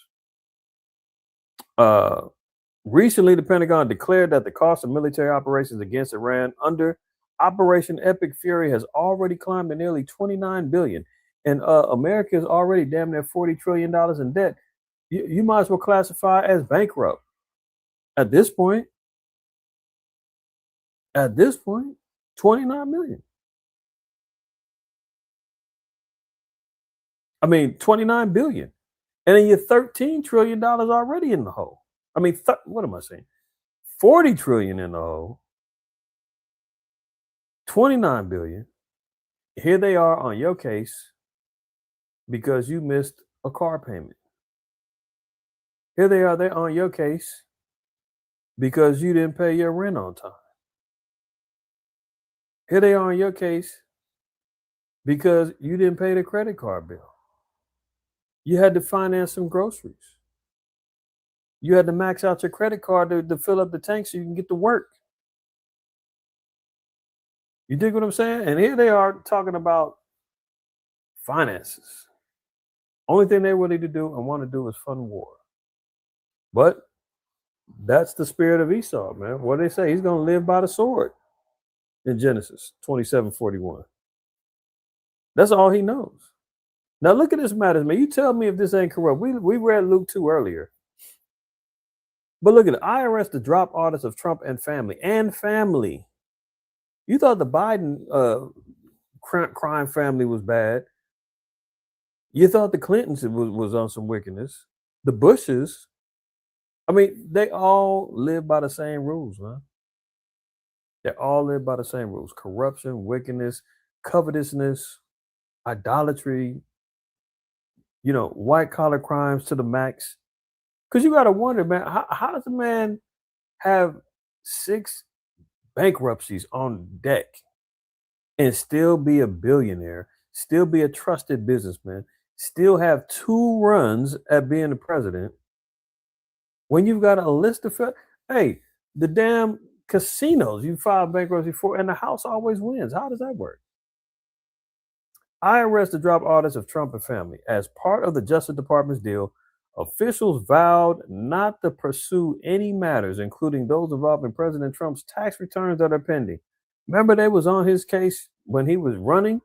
Recently, the Pentagon declared that the cost of military operations against Iran under Operation Epic Fury has already climbed to nearly $29 billion, and America is already damn near $40 trillion in debt. You might as well classify as bankrupt at this point. At this point, $29 million. I mean, $29 billion, and then you're $13 trillion already in the hole. I mean, what am I saying? 40 trillion in the hole, 29 billion. Here they are on your case because you missed a car payment. Here they are, they're on your case because you didn't pay your rent on time. Here they are on your case because you didn't pay the credit card bill. You had to finance some groceries. You had to max out your credit card to fill up the tank so you can get to work. You dig what I'm saying? And here they are talking about finances. Only thing they're willing to do and want to do is fund war. But that's the spirit of Esau, man. What do they say? He's going to live by the sword in Genesis 27:41. That's all he knows. Now look at this matters, man. You tell me if this ain't corrupt. We read Luke 2 earlier. But look at it. IRS to drop audits of Trump and family. You thought the Biden crime family was bad. You thought the Clintons was on some wickedness. The Bushes, I mean, they all live by the same rules, man. They all live by the same rules: corruption, wickedness, covetousness, idolatry. White collar crimes to the max. Because you got to wonder, man, how does a man have 6 bankruptcies on deck and still be a billionaire, still be a trusted businessman, still have 2 runs at being the president when you've got a list of the damn casinos you filed bankruptcy for and the house always wins? How does that work? IRS to drop audits of Trump and family. As part of the Justice Department's deal, officials vowed not to pursue any matters, including those involving President Trump's tax returns that are pending. Remember, they was on his case when he was running,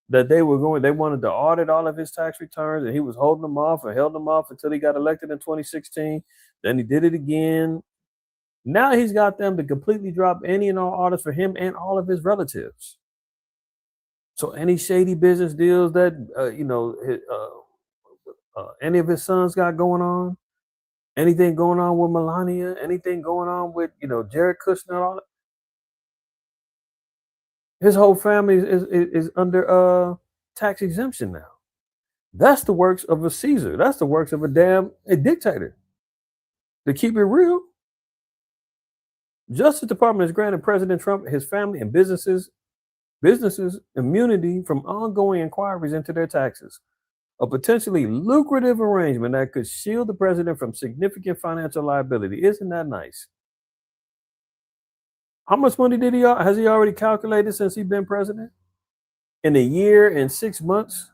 that they wanted to audit all of his tax returns, and he was holding them off and held them off until he got elected in 2016. Then he did it again. Now he's got them to completely drop any and all audits for him and all of his relatives. So any shady business deals that any of his sons got going on, anything going on with Melania, anything going on with Jared Kushner, all that, his whole family is under tax exemption now. That's the works of a Caesar. That's the works of a dictator. To keep it real, Justice Department has granted President Trump, his family, and businesses immunity from ongoing inquiries into their taxes, a potentially lucrative arrangement that could shield the president from significant financial liability. Isn't that nice? How much money has he already calculated since he's been president? In a year and 6 months?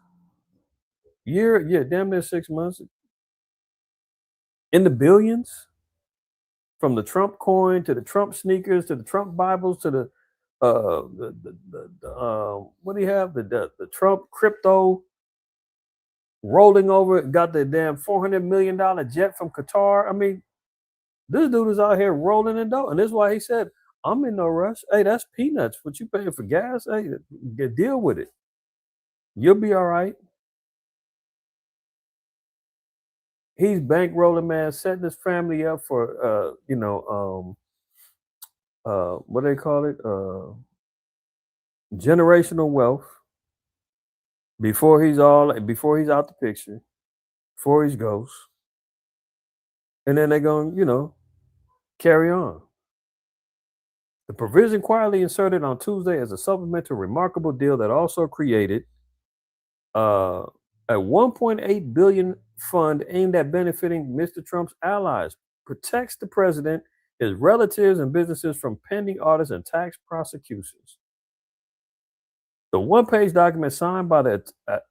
Damn near 6 months. In the billions? From the Trump coin to the Trump sneakers to the Trump Bibles to the what do you have? The Trump crypto rolling over, got the damn $400 million jet from Qatar. I mean, this dude is out here rolling in dough. And this is why he said, I'm in no rush. Hey, that's peanuts. What you paying for gas? Hey, deal with it. You'll be all right. He's bankrolling, man, setting his family up for what do they call it? Generational wealth. Before he's out the picture, before he's ghost. And then they're going, carry on. The provision quietly inserted on Tuesday as a supplement to a remarkable deal that also created a $1.8 billion fund aimed at benefiting Mr. Trump's allies, protects the president, his relatives, and businesses from pending audits and tax prosecutions. The one-page document signed by the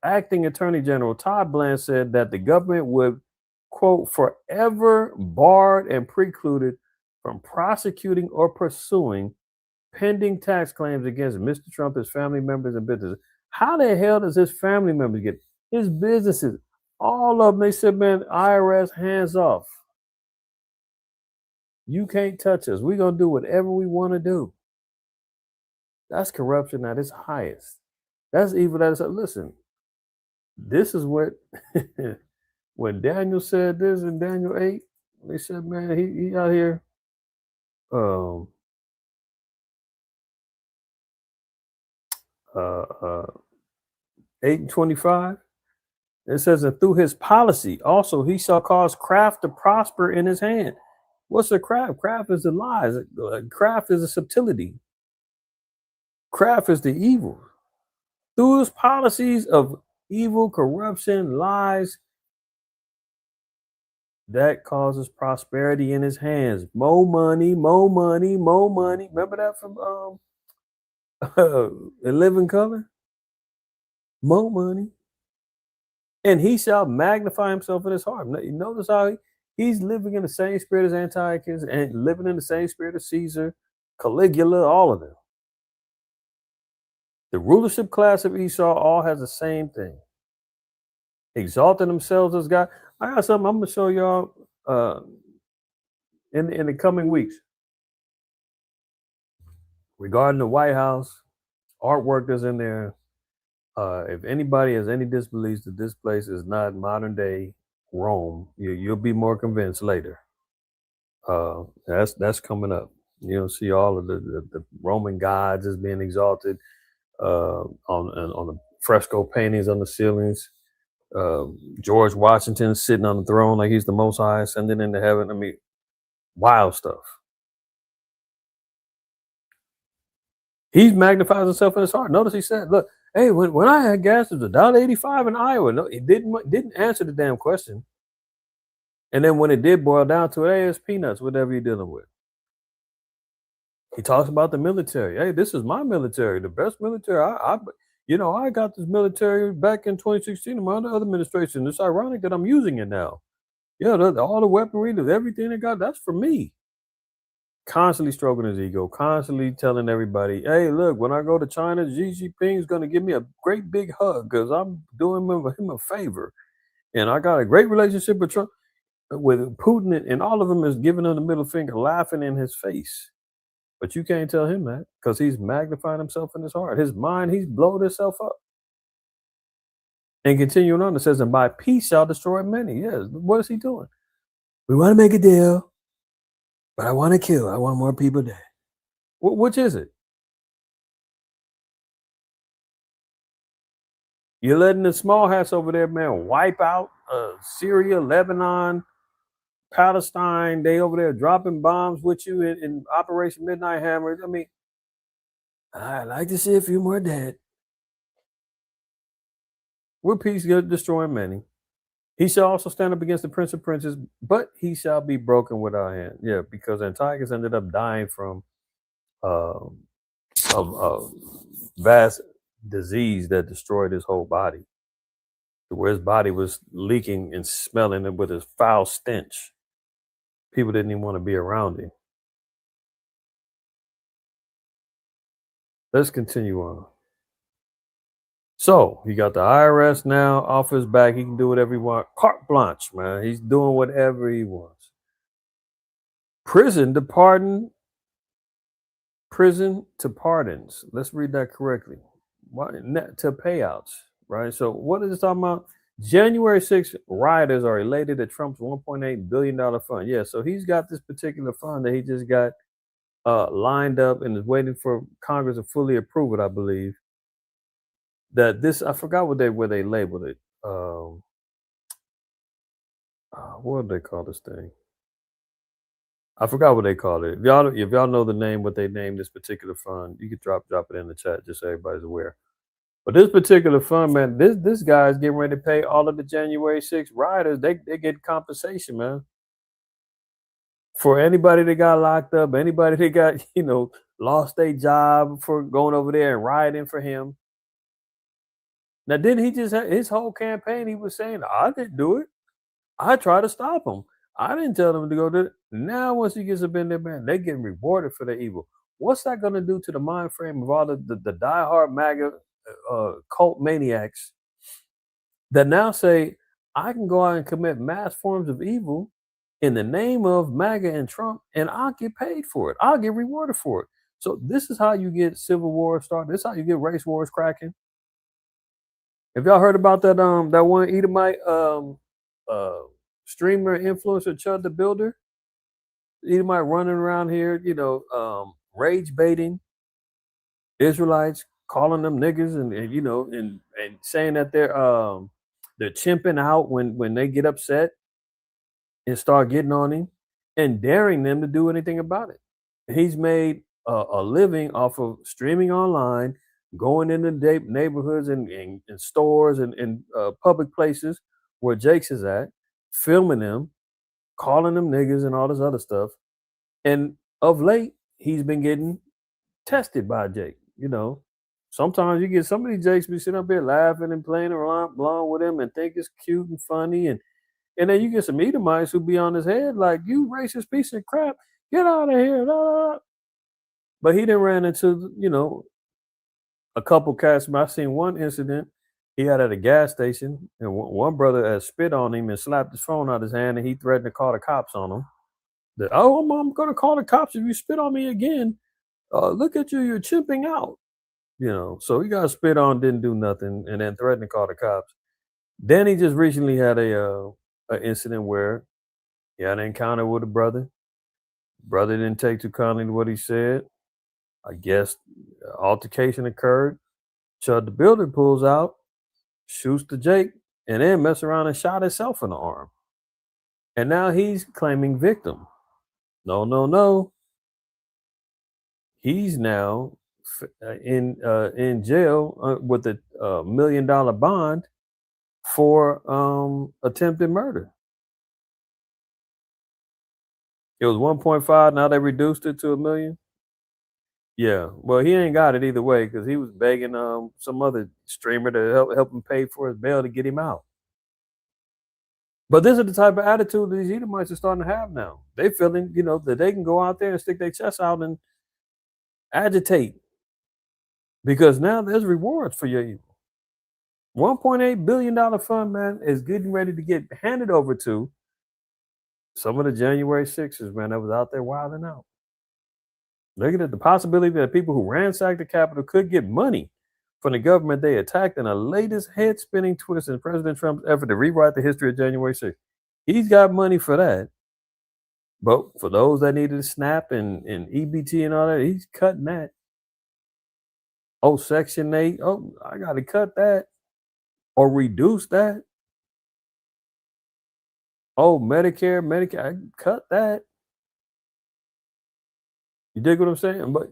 acting Attorney General Todd Bland said that the government would, quote, forever barred and precluded from prosecuting or pursuing pending tax claims against Mr. Trump, his family members, and businesses. How the hell does his family members get his businesses? All of them, they said, man, IRS, hands off. You can't touch us. We're going to do whatever we want to do. That's corruption at its highest. That's evil at its highest. Listen, this is what, when Daniel said this in Daniel 8, they said, man, he out here, 8:25. It says that through his policy, also he shall cause craft to prosper in his hand. What's a craft? Craft is the lies. Craft is a subtlety. Craft is the evil. Through his policies of evil, corruption, lies, that causes prosperity in his hands. More money, more money, more money. Remember that from In Living Color? More money. And he shall magnify himself in his heart. You notice how he's living in the same spirit as Antiochus and living in the same spirit of Caesar, Caligula, all of them. The rulership class of Esau all has the same thing. Exalting themselves as God. I got something I'm going to show y'all. in the coming weeks. Regarding the White House, artwork that's in there, if anybody has any disbeliefs that this place is not modern day Rome, you'll be more convinced later. That's coming up. You'll see all of the Roman gods as being exalted on the fresco paintings on the ceilings. George Washington sitting on the throne like he's the Most High, ascending into heaven. I mean, wild stuff. He's magnifies himself in his heart. Notice he said, "Look, hey, when I had gas, it was $1.85 in Iowa." No, he didn't answer the damn question. And then when it did boil down to it, hey, it's peanuts, whatever you're dealing with. He talks about the military. Hey, this is my military, the best military. I got this military back in 2016 in my other administration. It's ironic that I'm using it now. Yeah, all the weaponry, everything they got, that's for me. Constantly stroking his ego, constantly telling everybody, hey, look, when I go to China, Xi Jinping is going to give me a great big hug because I'm doing him a favor. And I got a great relationship with Putin, and all of them is giving him the middle finger, laughing in his face. But you can't tell him that because he's magnifying himself in his heart. His mind, he's blowing himself up. And continuing on, it says, and by peace shall destroy many. Yes, what is he doing? We want to make a deal. But I want to kill. I want more people dead. Which is it? You're letting the small hats over there, man, wipe out Syria, Lebanon, Palestine. They over there dropping bombs with you in Operation Midnight Hammer. I mean, I'd like to see a few more dead. We're peace destroying many. He shall also stand up against the prince of princes, but he shall be broken without hand. Yeah, because Antiochus ended up dying from a vast disease that destroyed his whole body, where his body was leaking and smelling it with his foul stench. People didn't even want to be around him. Let's continue on. So he got the IRS now off his back. He can do whatever he wants. Carte blanche, man. He's doing whatever he wants. Prison to pardons. Let's read that correctly. To payouts, right? So what is it talking about? January 6th rioters are elated at Trump's $1.8 billion fund. Yeah, so he's got this particular fund that he just got lined up and is waiting for Congress to fully approve it, I believe. That this, I forgot where they labeled it. What do they call this thing? I forgot what they call it. If y'all know the name, what they named this particular fund, you could drop it in the chat just so everybody's aware. But this particular fund, man, this guy's getting ready to pay all of the January 6th rioters. They get compensation, man. For anybody that got locked up, anybody that got, lost their job for going over there and rioting for him. Now, didn't he just have his whole campaign? He was saying, I didn't do it. I tried to stop him. I didn't tell them to go do it. Now, once he gets up in there, man, they're getting rewarded for their evil. What's that going to do to the mind frame of all the diehard MAGA cult maniacs that now say, I can go out and commit mass forms of evil in the name of MAGA and Trump, and I'll get paid for it. I'll get rewarded for it. So this is how you get civil war started. This is how you get race wars cracking. Have y'all heard about that one Edomite streamer influencer Chud the Builder? Edomite running around here, rage baiting Israelites, calling them niggas and saying that they're chimping out when they get upset and start getting on him and daring them to do anything about it. He's made a living off of streaming online, going into neighborhoods and stores and public places where Jake's is at, filming them, calling them niggas and all this other stuff. And of late, he's been getting tested by Jake. Sometimes you get some of these Jakes be sitting up here laughing and playing along with him and think it's cute and funny. And then you get some Edomites who be on his head like, you racist piece of crap, get out of here. But he done ran into, a couple cats. I seen one incident he had at a gas station, and one brother had spit on him and slapped his phone out of his hand, and he threatened to call the cops on him. that, oh, I'm going to call the cops if you spit on me again. Look at you, you're chimping out. So he got spit on, didn't do nothing, and then threatened to call the cops. Then he just recently had an incident where he had an encounter with a brother. Brother didn't take too kindly to what he said. I guess altercation occurred. Chud the Builder pulls out, shoots the Jake, and then mess around and shot himself in the arm. And now he's claiming victim. No. He's now in jail with a $1 million bond for attempted murder. It was 1.5. Now they reduced it to $1 million. Yeah, well, he ain't got it either way because he was begging some other streamer to help him pay for his bail to get him out. But this is the type of attitude these Edomites are starting to have now. They feeling, that they can go out there and stick their chests out and agitate because now there's rewards for your evil. $1.8 billion fund, man, is getting ready to get handed over to some of the January 6ers, man, that was out there wilding out. Look at it, the possibility that people who ransacked the Capitol could get money from the government they attacked in the latest head-spinning twist in President Trump's effort to rewrite the history of January 6th. He's got money for that. But for those that needed a SNAP and EBT and all that, he's cutting that. Oh, Section 8. Oh, I got to cut that or reduce that. Oh, Medicare, I cut that. You dig what I'm saying? But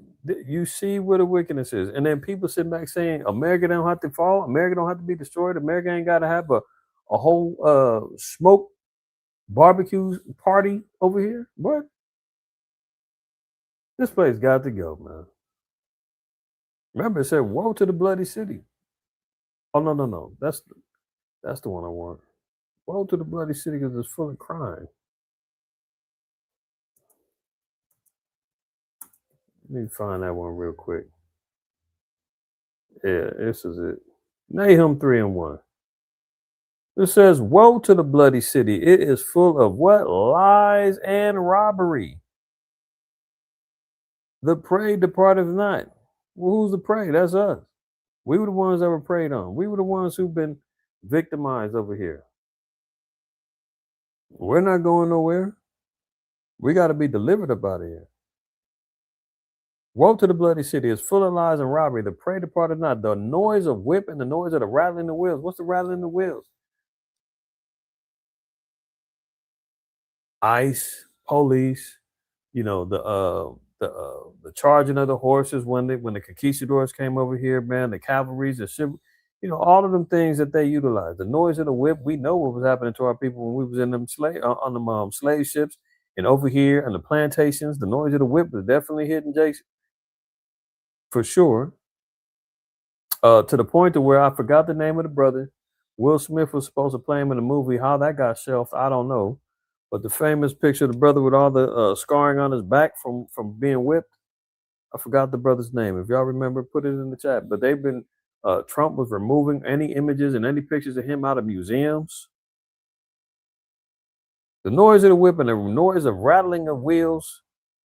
you see where the wickedness is. And then people sitting back saying, America don't have to fall. America don't have to be destroyed. America ain't got to have a whole smoke barbecue party over here. What? This place got to go, man. Remember, it said, woe to the bloody city. Oh, no. That's the one I want. Woe to the bloody city because it's full of crime. Let me find that one real quick. Yeah, this is it. Nahum 3:1. It says, woe to the bloody city. It is full of what? Lies and robbery. The prey departeth not. Well, who's the prey? That's us. We were the ones that were preyed on. We were the ones who've been victimized over here. We're not going nowhere. We got to be delivered up out of here. Woe to the bloody city. It's full of lies and robbery. The prey departed not. The noise of whip and the noise of the rattling the wheels. What's the rattling the wheels? ICE, police, the charging of the horses when the conquistadors came over here, man, the cavalries, the ship, all of them things that they utilize. The noise of the whip. We know what was happening to our people when we was in them slave ships and over here and the plantations. The noise of the whip was definitely hitting Jason. For sure. To the point to where I forgot the name of the brother. Will Smith was supposed to play him in the movie. How that got shelved, I don't know. But the famous picture of the brother with all the scarring on his back from being whipped, I forgot the brother's name. If y'all remember, put it in the chat. But they've been, Trump was removing any images and any pictures of him out of museums. The noise of the whip and the noise of rattling of wheels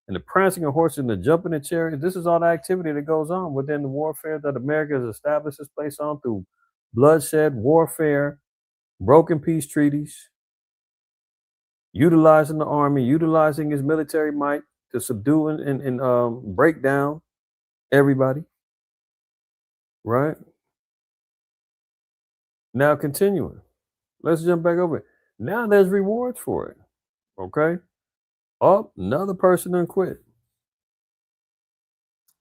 and the prancing of horses and the jumping of chariots, this is all the activity that goes on within the warfare that America has established this place on through bloodshed, warfare, broken peace treaties, utilizing the army, utilizing his military might to subdue and break down everybody. Right? Now continuing. Let's jump back over it. Now there's rewards for it. Okay? Oh, another person done quit.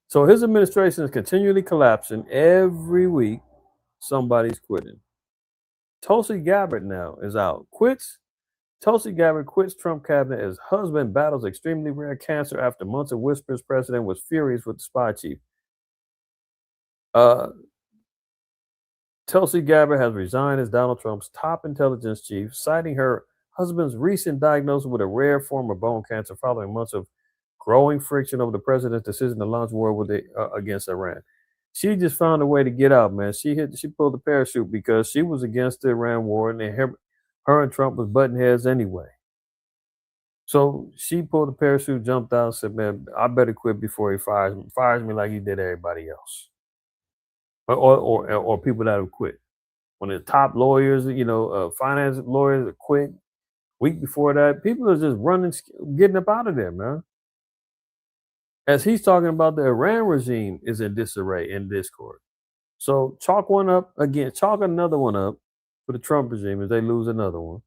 So his administration is continually collapsing. Every week, somebody's quitting. Tulsi Gabbard now is out. Quits. Tulsi Gabbard quits Trump cabinet as husband battles extremely rare cancer after months of whispers president was furious with the spy chief. Tulsi Gabbard has resigned as Donald Trump's top intelligence chief, citing her husband's recent diagnosis with a rare form of bone cancer following months of growing friction over the president's decision to launch war against Iran. She just found a way to get out, man. She pulled the parachute because she was against the Iran war, and her and Trump was butting heads anyway. So she pulled a parachute, jumped out, and said, "Man, I better quit before he fires me like he did everybody else, or people that have quit." When the top lawyers, finance lawyers quit week before that, people are just running, getting up out of there, man. As he's talking about, the Iran regime is in disarray and discord. So chalk one up again, chalk another one up for the Trump regime as they lose another one.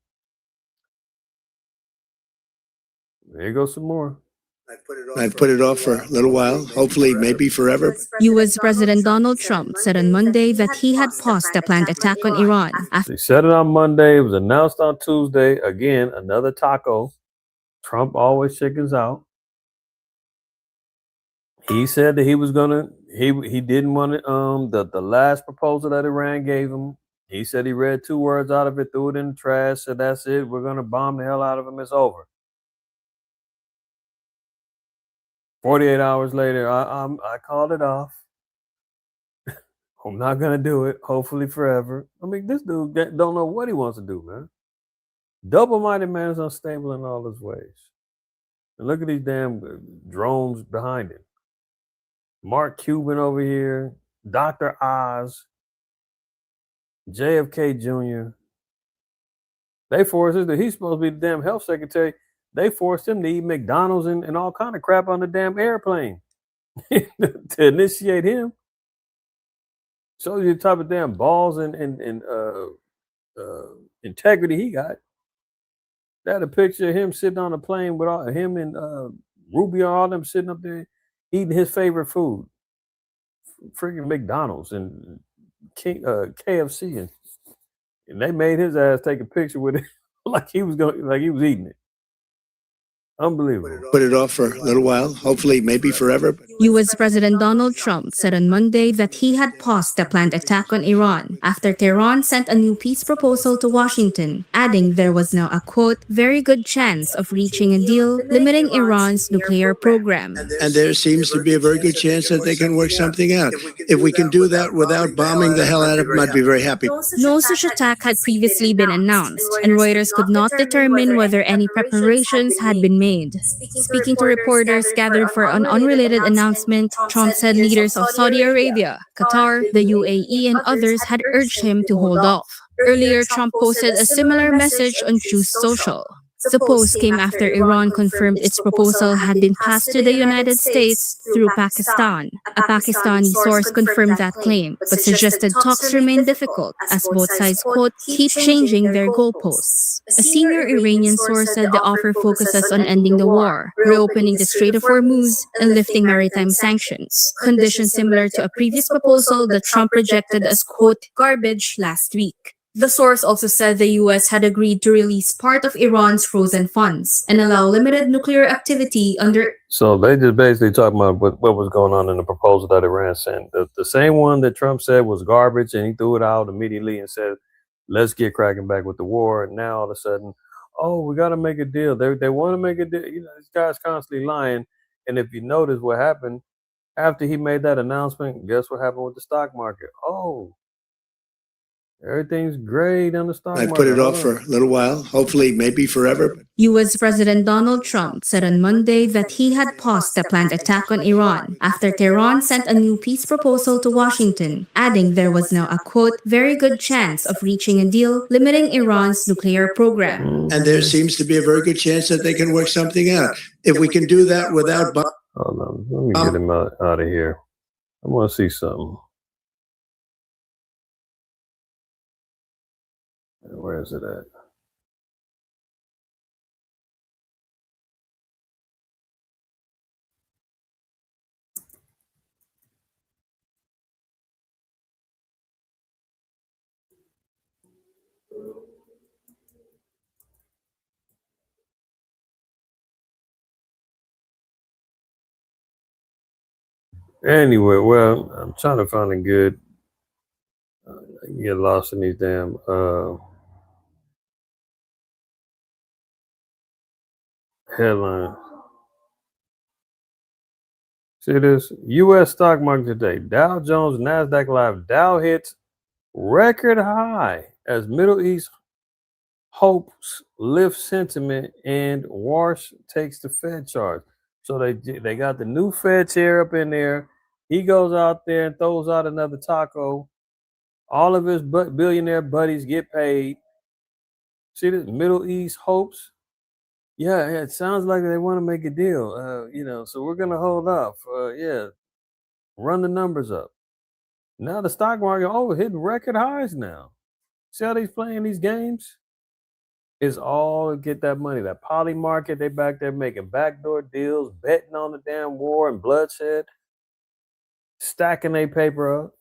There goes some more. I've put it off for a little while, hopefully, maybe forever. U.S. President Donald Trump said on Monday that he had paused a planned attack on Iran. He said it on Monday. It was announced on Tuesday. Again, another taco. Trump always chickens out. He said that he was gonna. He didn't want it. The last proposal that Iran gave him. He said he read 2 words out of it, threw it in the trash, said that's it. We're gonna bomb the hell out of him. It's over. 48 hours later, I called it off. I'm not gonna do it. Hopefully forever. I mean, this dude don't know what he wants to do, man. Double-minded man is unstable in all his ways. And look at these damn drones behind him. Mark Cuban over here, Dr. Oz, JFK Jr. They forced him. He's supposed to be the damn health secretary. They forced him to eat McDonald's and all kind of crap on the damn airplane to initiate him. Shows you the type of damn balls and integrity he got. They had a picture of him sitting on a plane with him and Rubio, all them sitting up there eating his favorite food, freaking McDonald's and KFC, and they made his ass take a picture with it like he was eating it. Unbelievable. Put it off for a little while, hopefully, maybe forever. U.S. President Donald Trump said on Monday that he had paused a planned attack on Iran after Tehran sent a new peace proposal to Washington, adding there was now a, quote, very good chance of reaching a deal limiting Iran's nuclear program. And there seems to be a very good chance that they can work something out. If we can do that without bombing the hell out of them, I'd be very happy. No such attack had previously been announced, and Reuters could not determine whether any preparations had been made. Speaking to reporters gathered for an unrelated announcement, Trump said leaders of Saudi Arabia, Qatar, the UAE, and others had urged him to hold off. Earlier, Trump posted a similar message on Truth Social. The post came after Iran confirmed its proposal had been passed to the United States through Pakistan. A Pakistani source confirmed that claim, but suggested talks remain difficult as both sides, quote, keep changing their goalposts. A senior Iranian source said the offer focuses on ending the war, reopening the Strait of Hormuz, and lifting maritime sanctions, conditions similar to a previous proposal that Trump rejected as, quote, garbage last week. The source also said the U.S. had agreed to release part of Iran's frozen funds and allow limited nuclear activity under... So they just basically talking about what was going on in the proposal that Iran sent. The same one that Trump said was garbage, and he threw it out immediately and said, let's get cracking back with the war. And now all of a sudden, oh, we got to make a deal. They want to make a deal. You know, this guy's constantly lying. And if you notice what happened after he made that announcement, guess what happened with the stock market? Oh, everything's great on the stock market. I've put it off for a little while, hopefully, maybe forever. U.S. President Donald Trump said on Monday that he had paused a planned attack on Iran after Tehran sent a new peace proposal to Washington, adding there was now a, quote, very good chance of reaching a deal limiting Iran's nuclear program. And there seems to be a very good chance that they can work something out. If we can do that without... Hold on, let me get him out of here. I want to see something. Where is it at? Anyway, well, I'm trying to find a good. I get lost in these damn headlines. See this? U.S. stock market today. Dow Jones, NASDAQ Live. Dow hits record high as Middle East hopes lift sentiment, and Warsh takes the Fed charge. So they got the new Fed chair up in there. He goes out there and throws out another taco. All of his billionaire buddies get paid. See this Middle East hopes? Yeah, it sounds like they want to make a deal. So we're gonna hold off. Run the numbers up. Now the stock market hitting record highs now. See how they's playing these games? It's all to get that money. That poly market, they back there making backdoor deals, betting on the damn war and bloodshed, stacking their paper up,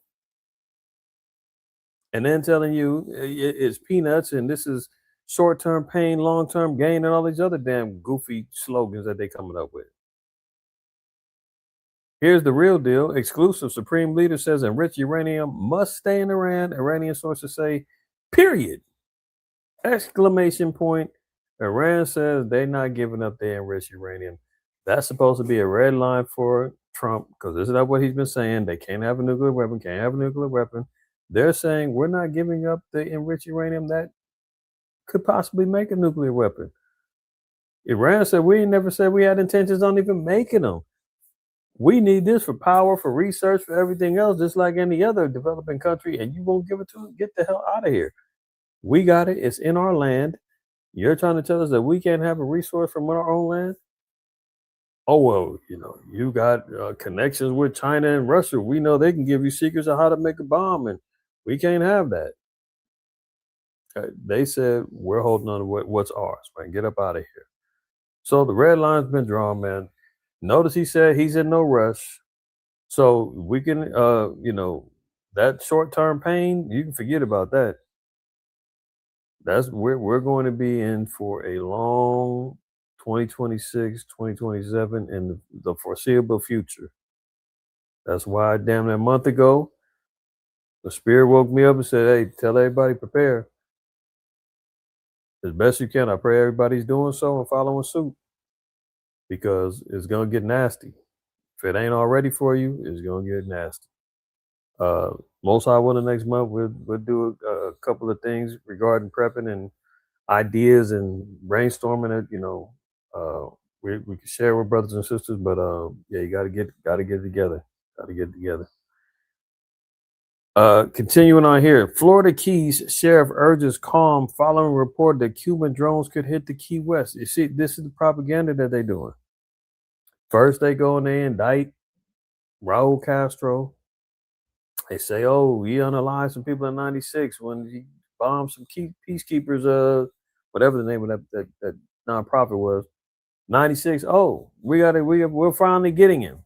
and then telling you it's peanuts and this is short-term pain, long-term gain, and all these other damn goofy slogans that they coming up with. Here's the real deal. Exclusive Supreme Leader says enriched uranium must stay in Iran. Iranian sources say, period. Exclamation point. Iran says they're not giving up their enriched uranium. That's supposed to be a red line for Trump because this is not what he's been saying. They can't have a nuclear weapon, can't have a nuclear weapon. They're saying we're not giving up the enriched uranium that could possibly make a nuclear weapon. Iran said we never said we had intentions on even making them. We need this for power, for research, for everything else, just like any other developing country, and you won't give it to us. Get the hell out of here. We got it. It's in our land. You're trying to tell us that we can't have a resource from our own land? Oh, well, you got connections with China and Russia. We know they can give you secrets of how to make a bomb, and we can't have that. They said, we're holding on to what's ours, man. Get up out of here. So the red line's been drawn, man. Notice he said he's in no rush. So we can, that short-term pain, you can forget about that. That's we're going to be in for a long 2026, 2027, and the foreseeable future. That's why damn that month ago, the spirit woke me up and said, hey, tell everybody prepare. As best you can. I pray everybody's doing so and following suit because it's going to get nasty. If it ain't already for you, it's going to get nasty. Most High will next month, we'll do a couple of things regarding prepping and ideas and brainstorming it, we can share with brothers and sisters, but you gotta get it together. Continuing on here, Florida Keys sheriff urges calm following report that Cuban drones could hit the Key West. You see, this is the propaganda that they're doing. First, they go and they indict Raul Castro. They say, oh, he unalived some people in '96 when he bombed some peacekeepers, whatever the name of that nonprofit was. '96, oh, we're finally getting him.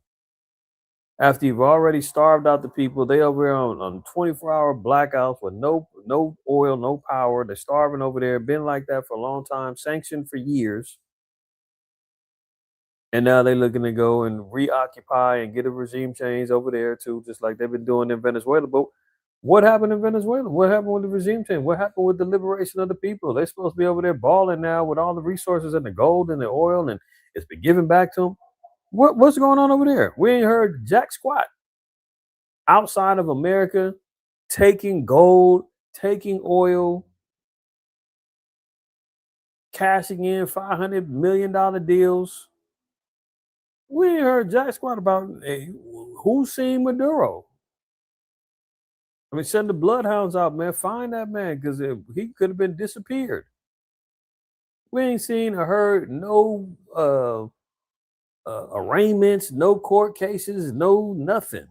After you've already starved out the people, they over here on 24-hour blackouts with no oil, no power. They're starving over there. Been like that for a long time, sanctioned for years. And now they're looking to go and reoccupy and get a regime change over there too, just like they've been doing in Venezuela. But what happened in Venezuela? What happened with the regime change? What happened with the liberation of the people? They're supposed to be over there balling now with all the resources and the gold and the oil, and it's been given back to them. What's going on over there? We ain't heard jack squat. Outside of America, taking gold, taking oil, cashing in $500 million deals. We ain't heard jack squat about who's seen Maduro. I mean, send the bloodhounds out, man. Find that man because he could have been disappeared. We ain't seen or heard no arraignments, no court cases, no nothing.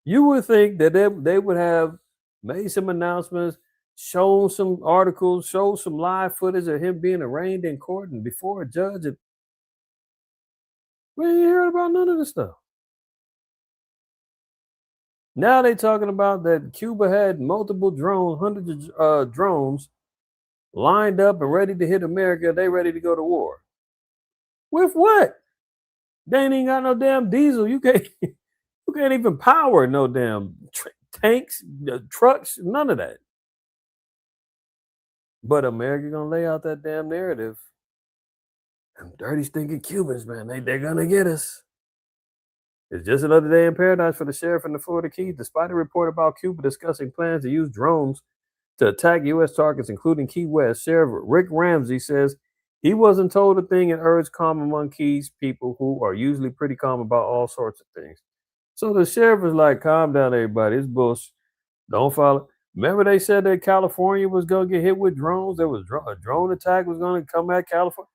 You would think that they would have made some announcements, shown some articles, showed some live footage of him being arraigned in court and before a judge. We ain't heard about none of this stuff. Now they're talking about that Cuba had multiple drones, hundreds of drones lined up and ready to hit America. They ready to go to war. With what? They ain't even got no damn diesel. You can't even power no damn tanks, trucks, none of that. But America gonna lay out that damn narrative. Them dirty stinking Cubans, man, they're gonna get us. It's just another day in paradise for the sheriff in the Florida Keys, despite a report about Cuba discussing plans to use drones to attack U.S. targets, including Key West. Sheriff Rick Ramsey says he wasn't told a thing and urged calm among Key's people, who are usually pretty calm about all sorts of things. So the sheriff is like, calm down, everybody. It's bullshit. Don't follow. Remember they said that California was going to get hit with drones? There was a drone attack was going to come at California.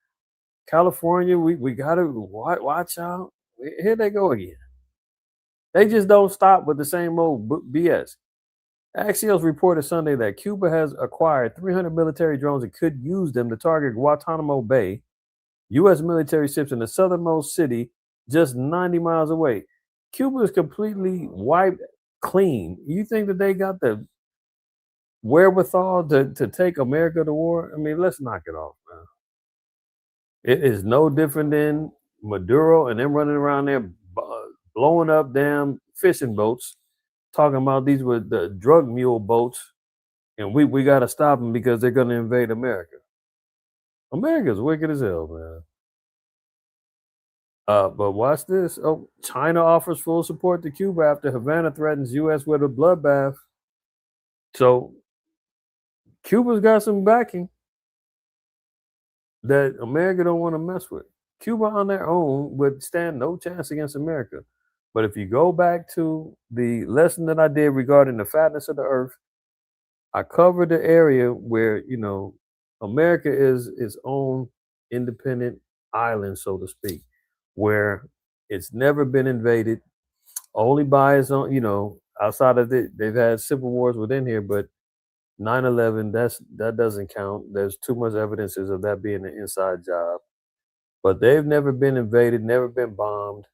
California, we got to watch out. Here they go again. They just don't stop with the same old BS. Axios reported Sunday that Cuba has acquired 300 military drones and could use them to target Guantanamo Bay, U.S. military ships in the southernmost city just 90 miles away. Cuba is completely wiped clean. You think that they got the wherewithal to take America to war? I mean, let's knock it off, man. It is no different than Maduro and them running around there blowing up damn fishing boats, talking about these were the drug mule boats, and we got to stop them because they're going to invade America. America's wicked as hell, man. But watch this. Oh, China offers full support to Cuba after Havana threatens U.S. with a bloodbath. So Cuba's got some backing that America don't want to mess with. Cuba on their own would stand no chance against America. But if you go back to the lesson that I did regarding the fatness of the earth, I covered the area where, America is its own independent island, so to speak, where it's never been invaded, only by its own, outside of it, they've had civil wars within here, but 9/11, that doesn't count. There's too much evidences of that being an inside job. But they've never been invaded, never been bombed.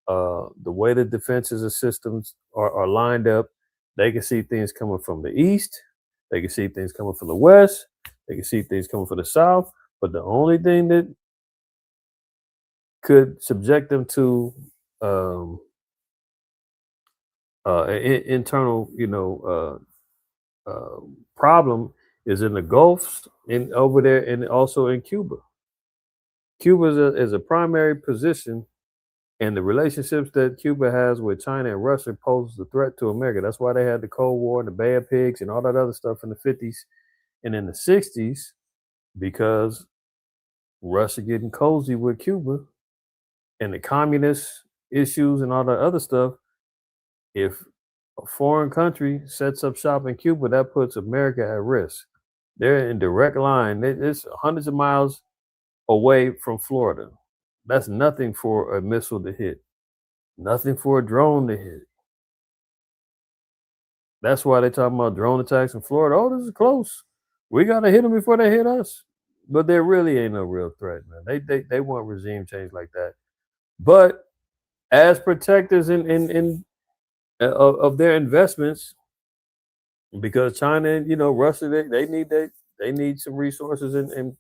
The way the defenses and systems are lined up, they can see things coming from the east, they can see things coming from the west, they can see things coming from the south. But the only thing that could subject them to internal, problem is in the Gulf and over there, and also in Cuba. Cuba is a primary position, and the relationships that Cuba has with China and Russia poses a threat to America. That's why they had the Cold War and the Bay of Pigs and all that other stuff in the 50s and in the 60s, because Russia getting cozy with Cuba and the communist issues and all that other stuff. If a foreign country sets up shop in Cuba, that puts America at risk. They're in direct line. It's hundreds of miles away from Florida. That's nothing for a missile to hit. Nothing for a drone to hit. That's why they're talking about drone attacks in Florida. Oh, this is close. We got to hit them before they hit us. But there really ain't no real threat, man. They want regime change like that. But as protectors of their investments, because China and Russia, they need some resources and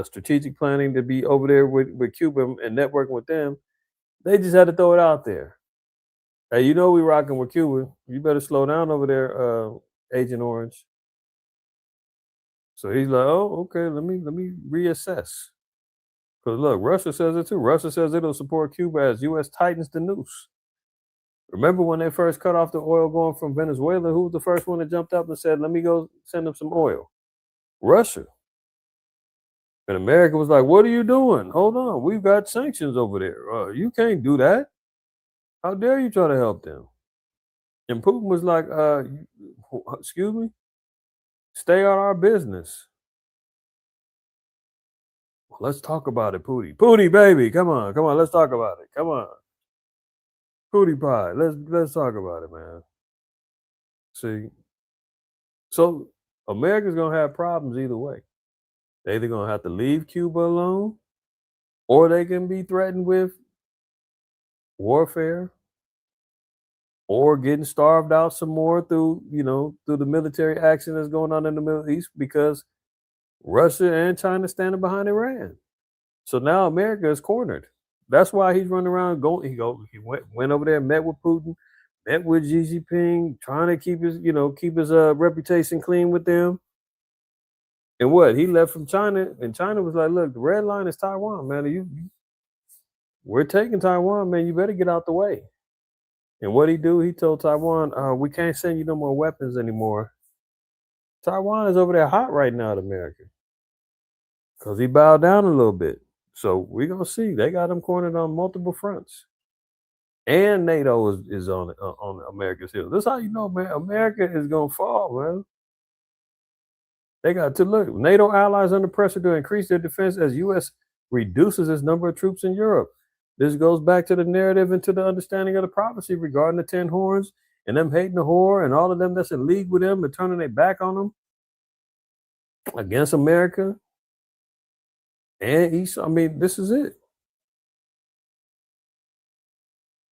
strategic planning to be over there with Cuba and networking with them. They just had to throw it out there. Hey, we rocking with Cuba. You better slow down over there, Agent Orange. So he's like, oh, okay, let me reassess. Because look, Russia says it too. Russia says it'll support Cuba as U.S. tightens the noose. Remember when they first cut off the oil going from Venezuela? Who was the first one that jumped up and said, let me go send them some oil? Russia. And America was like, what are you doing? Hold on. We've got sanctions over there. You can't do that. How dare you try to help them? And Putin was like, excuse me? Stay out of our business. Well, let's talk about it, Pootie. Pootie, baby, come on, let's talk about it. Come on. Pootie pie, let's talk about it, man. See? So America's gonna have problems either way. They're either gonna have to leave Cuba alone, or they can be threatened with warfare, or getting starved out some more through the military action that's going on in the Middle East, because Russia and China standing behind Iran. So now America is cornered. That's why he's running around he went over there, met with Putin, met with Xi Jinping, trying to keep his reputation clean with them. And what? He left from China, and China was like, look, the red line is Taiwan, man. We're taking Taiwan, man. You better get out the way. And what he do? He told Taiwan, we can't send you no more weapons anymore Taiwan is over there hot right now to America because he bowed down a little bit. So we're going to see. They got him cornered on multiple fronts. And NATO is on America's heels. This is how you know, man, America is going to fall, man. They got to look. NATO allies under pressure to increase their defense as U.S. reduces its number of troops in Europe. This goes back to the narrative and to the understanding of the prophecy regarding the 10 horns and them hating the whore and all of them that's in league with them and turning their back on them against America and East. I mean, this is it.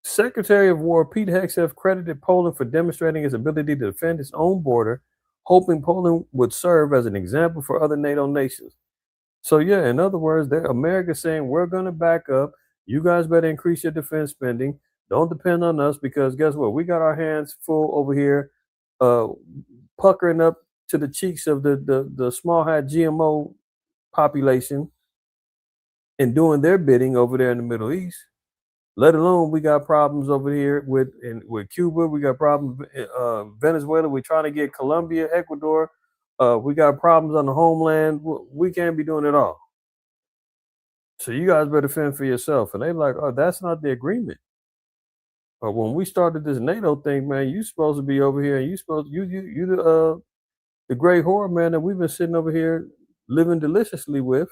Secretary of War Pete Hegseth credited Poland for demonstrating its ability to defend its own border, hoping Poland would serve as an example for other NATO nations. So yeah, in other words, America's saying we're going to back up. You guys better increase your defense spending. Don't depend on us because guess what? We got our hands full over here, puckering up to the cheeks of the small hat GMO population and doing their bidding over there in the Middle East. Let alone we got problems over here with Cuba. We got problems Venezuela. We're trying to get Colombia, Ecuador. We got problems on the homeland. We can't be doing it all. So you guys better fend for yourself. And they like, oh, that's not the agreement. When we started this NATO thing, man, you supposed to be over here, and you the great whore, man, that we've been sitting over here living deliciously with,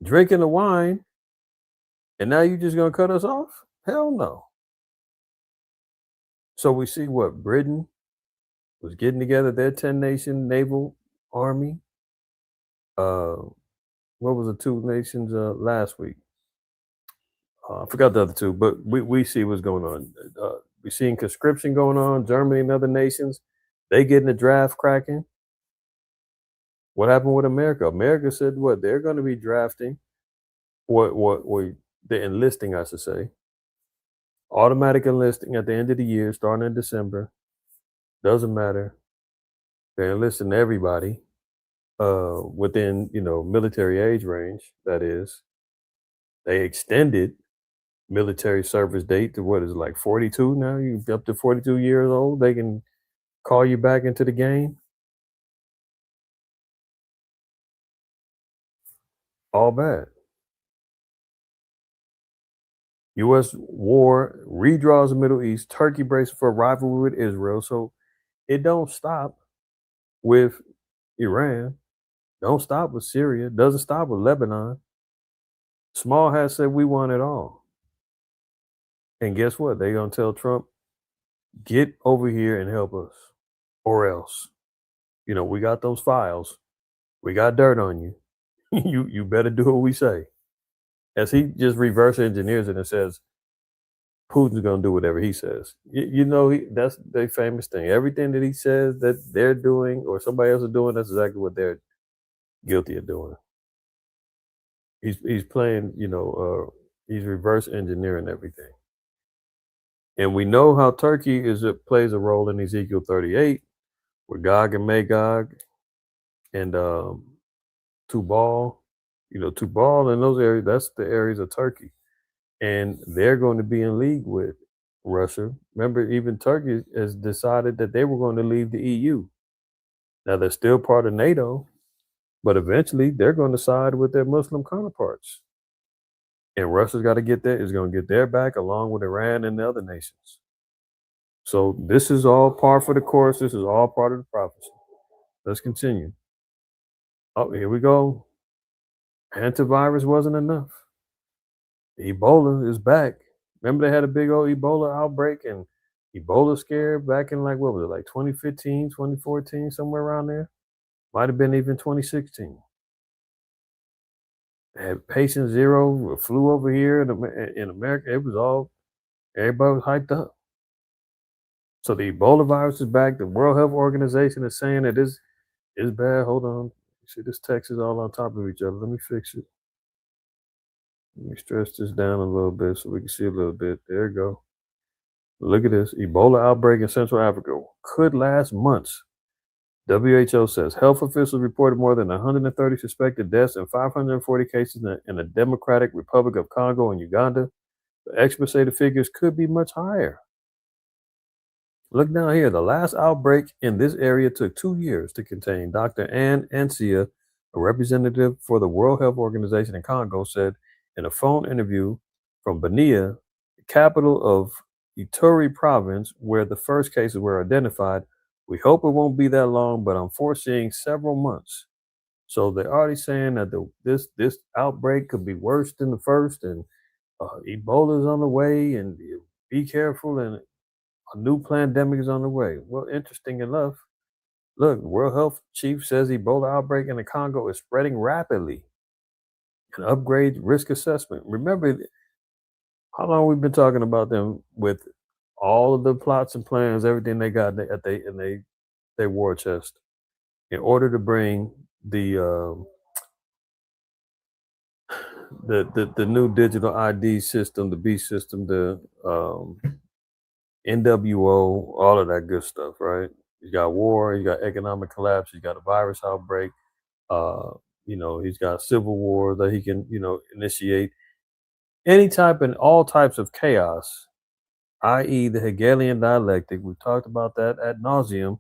drinking the wine, and now you just gonna cut us off? Hell no. So we see what Britain was getting together their 10-nation naval army. What was the 2 nations last week? I forgot the other 2, but we see what's going on. We're seeing conscription going on. Germany and other nations, they getting the draft cracking. What happened with America? America said what? They're going to be drafting. They're enlisting, I should say. Automatic enlisting at the end of the year, starting in December. Doesn't matter. They're enlisting everybody within, military age range, that is. They extended military service date to what is it, like 42 now? You up to 42 years old, they can call you back into the game. All bad. U.S. war redraws the Middle East. Turkey braces for a rivalry with Israel. So it don't stop with Iran. Don't stop with Syria. Doesn't stop with Lebanon. Small hat said we want it all. And guess what? They're going to tell Trump, get over here and help us. Or else. We got those files. We got dirt on you. You better do what we say. As he just reverse engineers it and says, Putin's going to do whatever he says. That's the famous thing. Everything that he says that they're doing or somebody else is doing, that's exactly what they're guilty of doing. He's playing, he's reverse engineering everything. And we know how Turkey plays a role in Ezekiel 38 with Gog and Magog and Tubal. Tubal and those areas, that's the areas of Turkey. And they're going to be in league with Russia. Remember, even Turkey has decided that they were going to leave the EU. Now, they're still part of NATO, but eventually they're going to side with their Muslim counterparts. And Russia's got to is going to get their back along with Iran and the other nations. So this is all par for the course. This is all part of the prophecy. Let's continue. Oh, here we go. Antivirus wasn't enough. Ebola is back. Remember they had a big old Ebola outbreak and Ebola scare back in 2015, 2014, somewhere around there? Might have been even 2016. They had patient 0 flew over here in America. It was everybody was hyped up. So the Ebola virus is back. The World Health Organization is saying that it's bad. Hold on. See, this text is all on top of each other. Let me fix it. Let me stretch this down a little bit so we can see a little bit. There you go. Look at this. Ebola outbreak in Central Africa could last months. WHO says health officials reported more than 130 suspected deaths and 540 cases in the Democratic Republic of Congo and Uganda. The experts say the figures could be much higher. Look down here. The last outbreak in this area took 2 years to contain. Dr. Ann Ancia, a representative for the World Health Organization in Congo, said in a phone interview from Bania, the capital of Ituri province, where the first cases were identified, we hope it won't be that long, but I'm foreseeing several months. So they're already saying that this outbreak could be worse than the first, and Ebola is on the way, and be careful, and a new pandemic is on the way. Well, interesting enough, look, World Health Chief says Ebola outbreak in the Congo is spreading rapidly and upgrade risk assessment. Remember how long we've been talking about them with all of the plots and plans, everything they got in their war chest in order to bring the new digital ID system, the B system, the NWO, all of that good stuff, right? You got war, you got economic collapse, you got a virus outbreak, he's got civil war that he can, initiate any type and all types of chaos, i.e., the Hegelian dialectic. We've talked about that ad nauseum.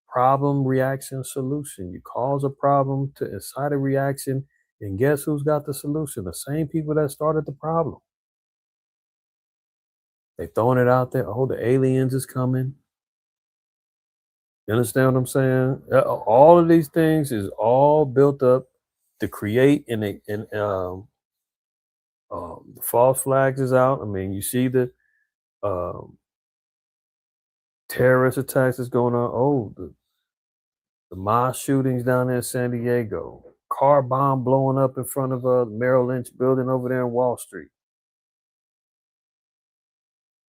Problem, reaction, solution. You cause a problem to incite a reaction, and guess who's got the solution? The same people that started the problem. They throwing it out there. Oh, the aliens is coming. You understand what I'm saying? All of these things is all built up to create the false flags is out. I mean, you see the terrorist attacks that's going on. Oh, the mass shootings down there in San Diego. Car bomb blowing up in front of a Merrill Lynch building over there in Wall Street.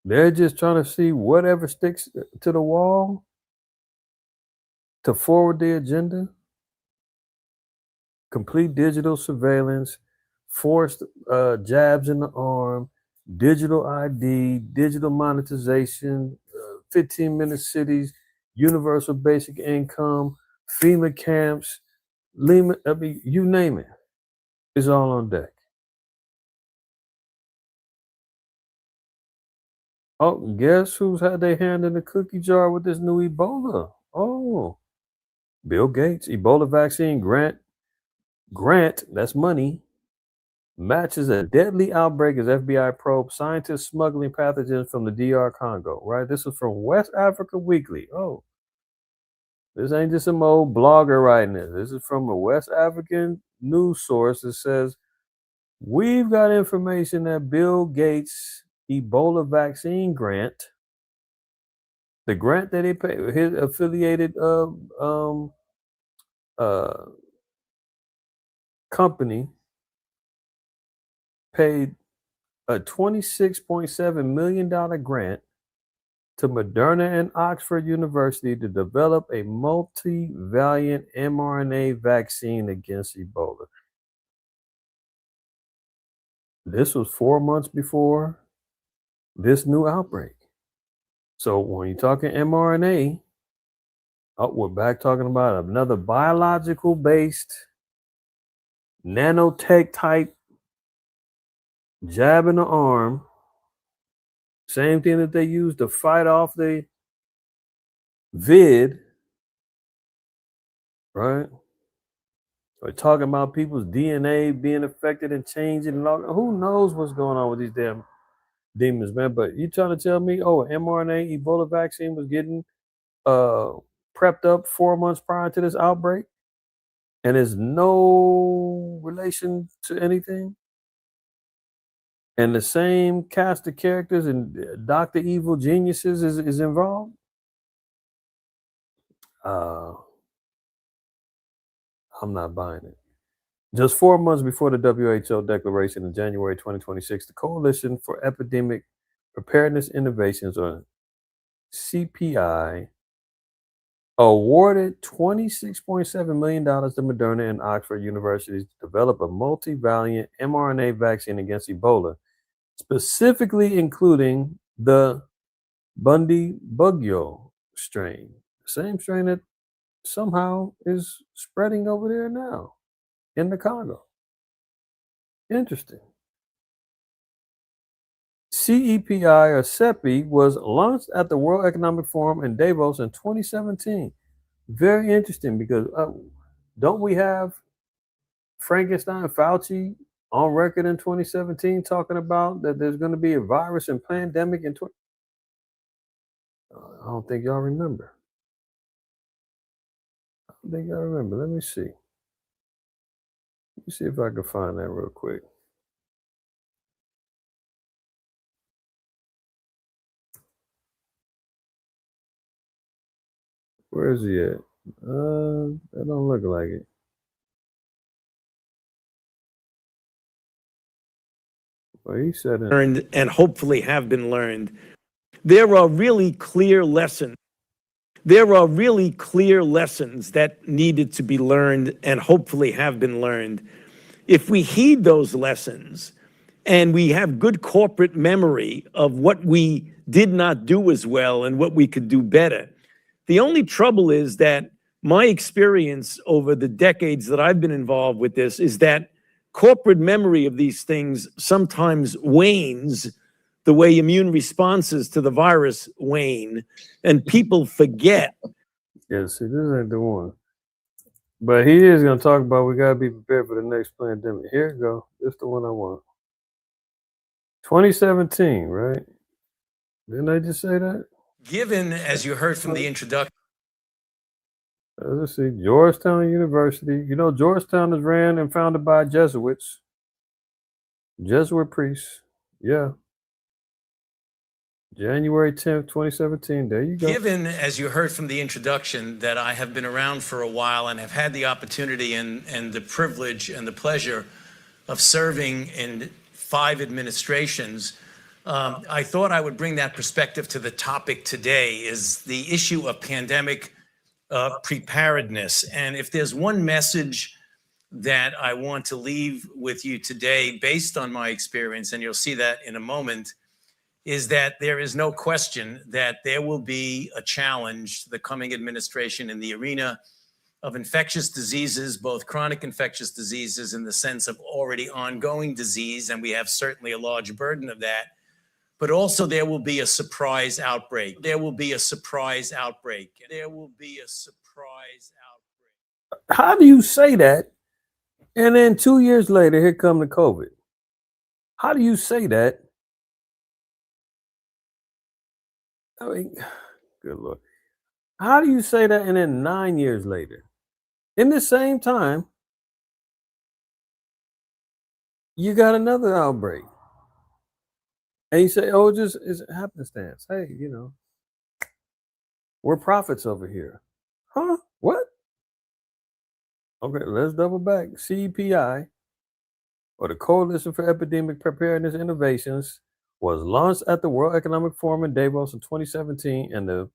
They're just trying to see whatever sticks to the wall to forward the agenda. Complete digital surveillance, forced jabs in the arm, digital ID, digital monetization, 15-minute cities, universal basic income, FEMA camps, you name it. It's all on deck. Oh, guess who's had their hand in the cookie jar with this new Ebola? Oh, Bill Gates. Ebola vaccine grant, that's money, matches a deadly outbreak as FBI probe scientists smuggling pathogens from the DR Congo, right? This is from West Africa Weekly. Oh, this ain't just some old blogger writing this. This is from a West African news source that says, we've got information that Bill Gates' Ebola vaccine grant, the grant that he paid, his affiliated company paid a $26.7 million grant to Moderna and Oxford University to develop a multivalent mRNA vaccine against Ebola. This was 4 months before this new outbreak. So when you're talking mRNA, we're back talking about another biological based nanotech type jab in the arm. Same thing that they use to fight off the vid, right? We're talking about people's DNA being affected and changing and all. Who knows what's going on with these damn demons, man? But you trying to tell me, mRNA Ebola vaccine was getting prepped up 4 months prior to this outbreak, and there's no relation to anything? And the same cast of characters and Dr. Evil Geniuses is involved? I'm not buying it. Just 4 months before the WHO declaration in January 2026, the Coalition for Epidemic Preparedness Innovations, or CPI, awarded $26.7 million to Moderna and Oxford universities to develop a multivalent mRNA vaccine against Ebola, specifically including the Bundibugyo strain, the same strain that somehow is spreading over there now in the Congo. Interesting. CEPI or CEPI was launched at the World Economic Forum in Davos in 2017. Very interesting because don't we have Frankenstein Fauci on record in 2017 talking about that there's going to be a virus and pandemic in 20? I don't think y'all remember. Let me see. Let me see if I can find that real quick. Where is he at? That don't look like it. Well, he said it. Learned and hopefully have been learned. There are really clear lessons. There are really clear lessons that needed to be learned and hopefully have been learned. If we heed those lessons and we have good corporate memory of what we did not do as well and what we could do better, the only trouble is that my experience over the decades that I've been involved with this is that corporate memory of these things sometimes wanes the way immune responses to the virus wane, and people forget. Yeah, see, this ain't the one. But he is going to talk about we got to be prepared for the next pandemic. Here you go. This is the one I want. 2017, right? Didn't I just say that? Given, as you heard from the introduction. Let's see. Georgetown University. You know, Georgetown is ran and founded by Jesuits. Jesuit priests. Yeah. January 10th, 2017. There you go. Given, as you heard from the introduction, that I have been around for a while and have had the opportunity and the privilege and the pleasure of serving in 5 administrations, I thought I would bring that perspective to the topic today, is the issue of pandemic preparedness. And if there's one message that I want to leave with you today, based on my experience, and you'll see that in a moment, is that there is no question that there will be a challenge to the coming administration in the arena of infectious diseases, both chronic infectious diseases in the sense of already ongoing disease, and we have certainly a large burden of that, but also there will be a surprise outbreak. There will be a surprise outbreak. There will be a surprise outbreak. How do you say that? And then 2 years later, here come the COVID. How do you say that? I mean, good Lord. How do you say that? And then 9 years later, in the same time, you got another outbreak. And you say, oh, it's happenstance. Hey, you know, we're prophets over here. Huh? What? Okay, let's double back. CEPI, or the Coalition for Epidemic Preparedness Innovations, was launched at the World Economic Forum in Davos in 2017, and the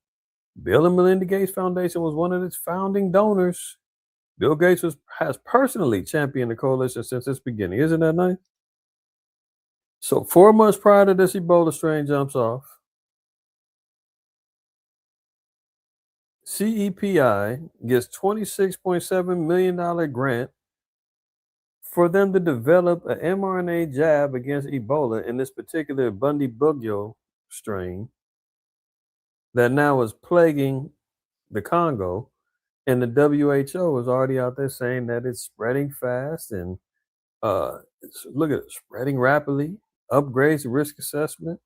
Bill and Melinda Gates Foundation was one of its founding donors. Bill Gates has personally championed the coalition since its beginning. Isn't that nice? So 4 months prior to this Ebola strain jumps off, CEPI gets $26.7 million grant for them to develop an mRNA jab against Ebola in this particular Bundibugyo strain that now is plaguing the Congo. And the WHO is already out there saying that it's spreading fast and look at it, spreading rapidly, upgrades the risk assessment.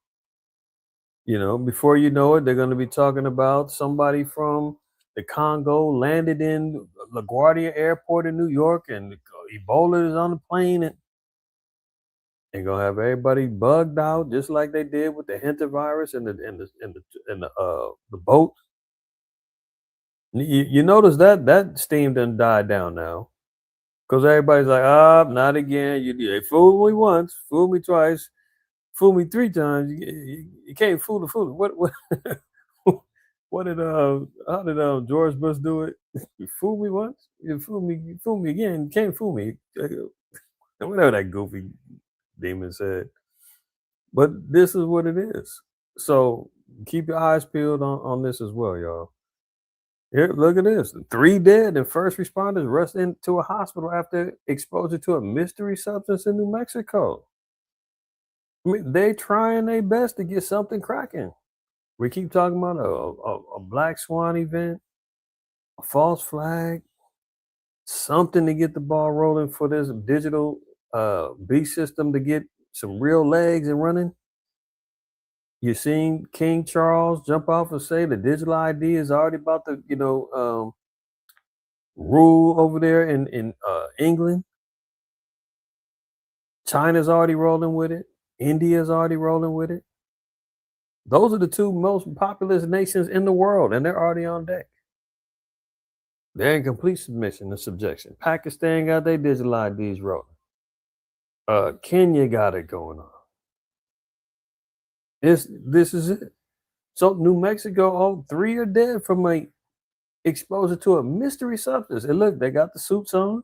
You know, before you know it, they're going to be talking about somebody from the Congo landed in LaGuardia Airport in New York, and Ebola is on the plane, and they're gonna have everybody bugged out, just like they did with the hantavirus and the boat. You notice that steam done died down now, because everybody's like, not again. You fooled me once, fooled me twice, fooled me 3 times. You can't fool the fool. What what did how did George Bush do it? You fool me once, you fool me again. You can't fool me. Whatever that goofy demon said. But this is what it is. So keep your eyes peeled on this as well, y'all. Here, look at this. 3 dead and first responders rushed into a hospital after exposure to a mystery substance in New Mexico. I mean, they trying their best to get something cracking. We keep talking about a black swan event, a false flag, something to get the ball rolling for this digital B system to get some real legs and running. You seen King Charles jump off and say the digital ID is already about to, rule over there in England. China's already rolling with it. India's already rolling with it. Those are the two most populous nations in the world, and they're already on deck. They're in complete submission and subjection. Pakistan got their digital IDs rolling. Kenya got it going on. This is it. So New Mexico, 3 are dead from a exposure to a mystery substance. And look, they got the suits on.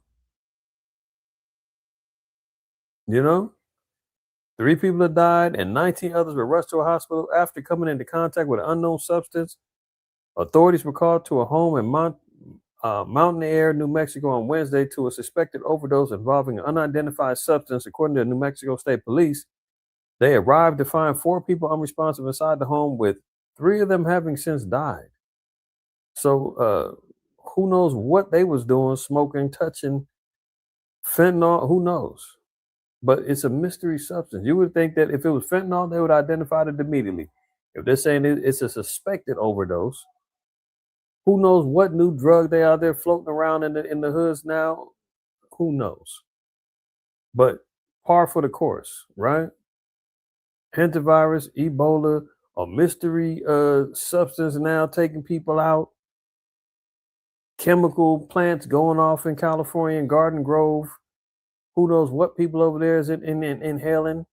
3 people have died and 19 others were rushed to a hospital after coming into contact with an unknown substance. Authorities were called to a home in Mountain Air, New Mexico on Wednesday to a suspected overdose involving an unidentified substance, according to New Mexico State Police. They arrived to find 4 people unresponsive inside the home, with 3 of them having since died. So who knows what they was doing, smoking, touching fentanyl, who knows? But it's a mystery substance. You would think that if it was fentanyl, they would identify it immediately. If they're saying it's a suspected overdose, who knows what new drug they out there floating around in the hoods now? Who knows? But par for the course, right? Hantavirus, Ebola, a mystery substance now taking people out. Chemical plants going off in California and Garden Grove. Who knows what people over there is inhaling?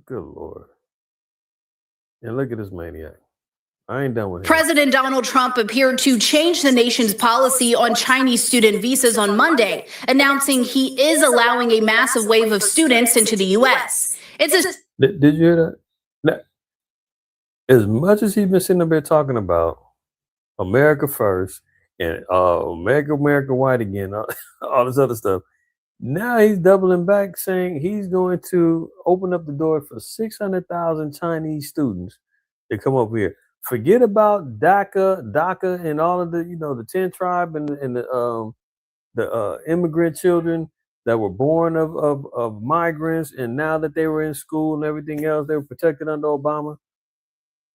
Good Lord. And look at this maniac. I ain't done with him. President Donald Trump appeared to change the nation's policy on Chinese student visas on Monday, announcing he is allowing a massive wave of students into the U.S. Did you hear that? As much as he's been sitting up there talking about America first and America white again, all this other stuff, now he's doubling back, saying he's going to open up the door for 600,000 Chinese students to come over here. Forget about DACA, and all of the, the 10 tribe and the immigrant children that were born of migrants, and now that they were in school and everything else, they were protected under Obama.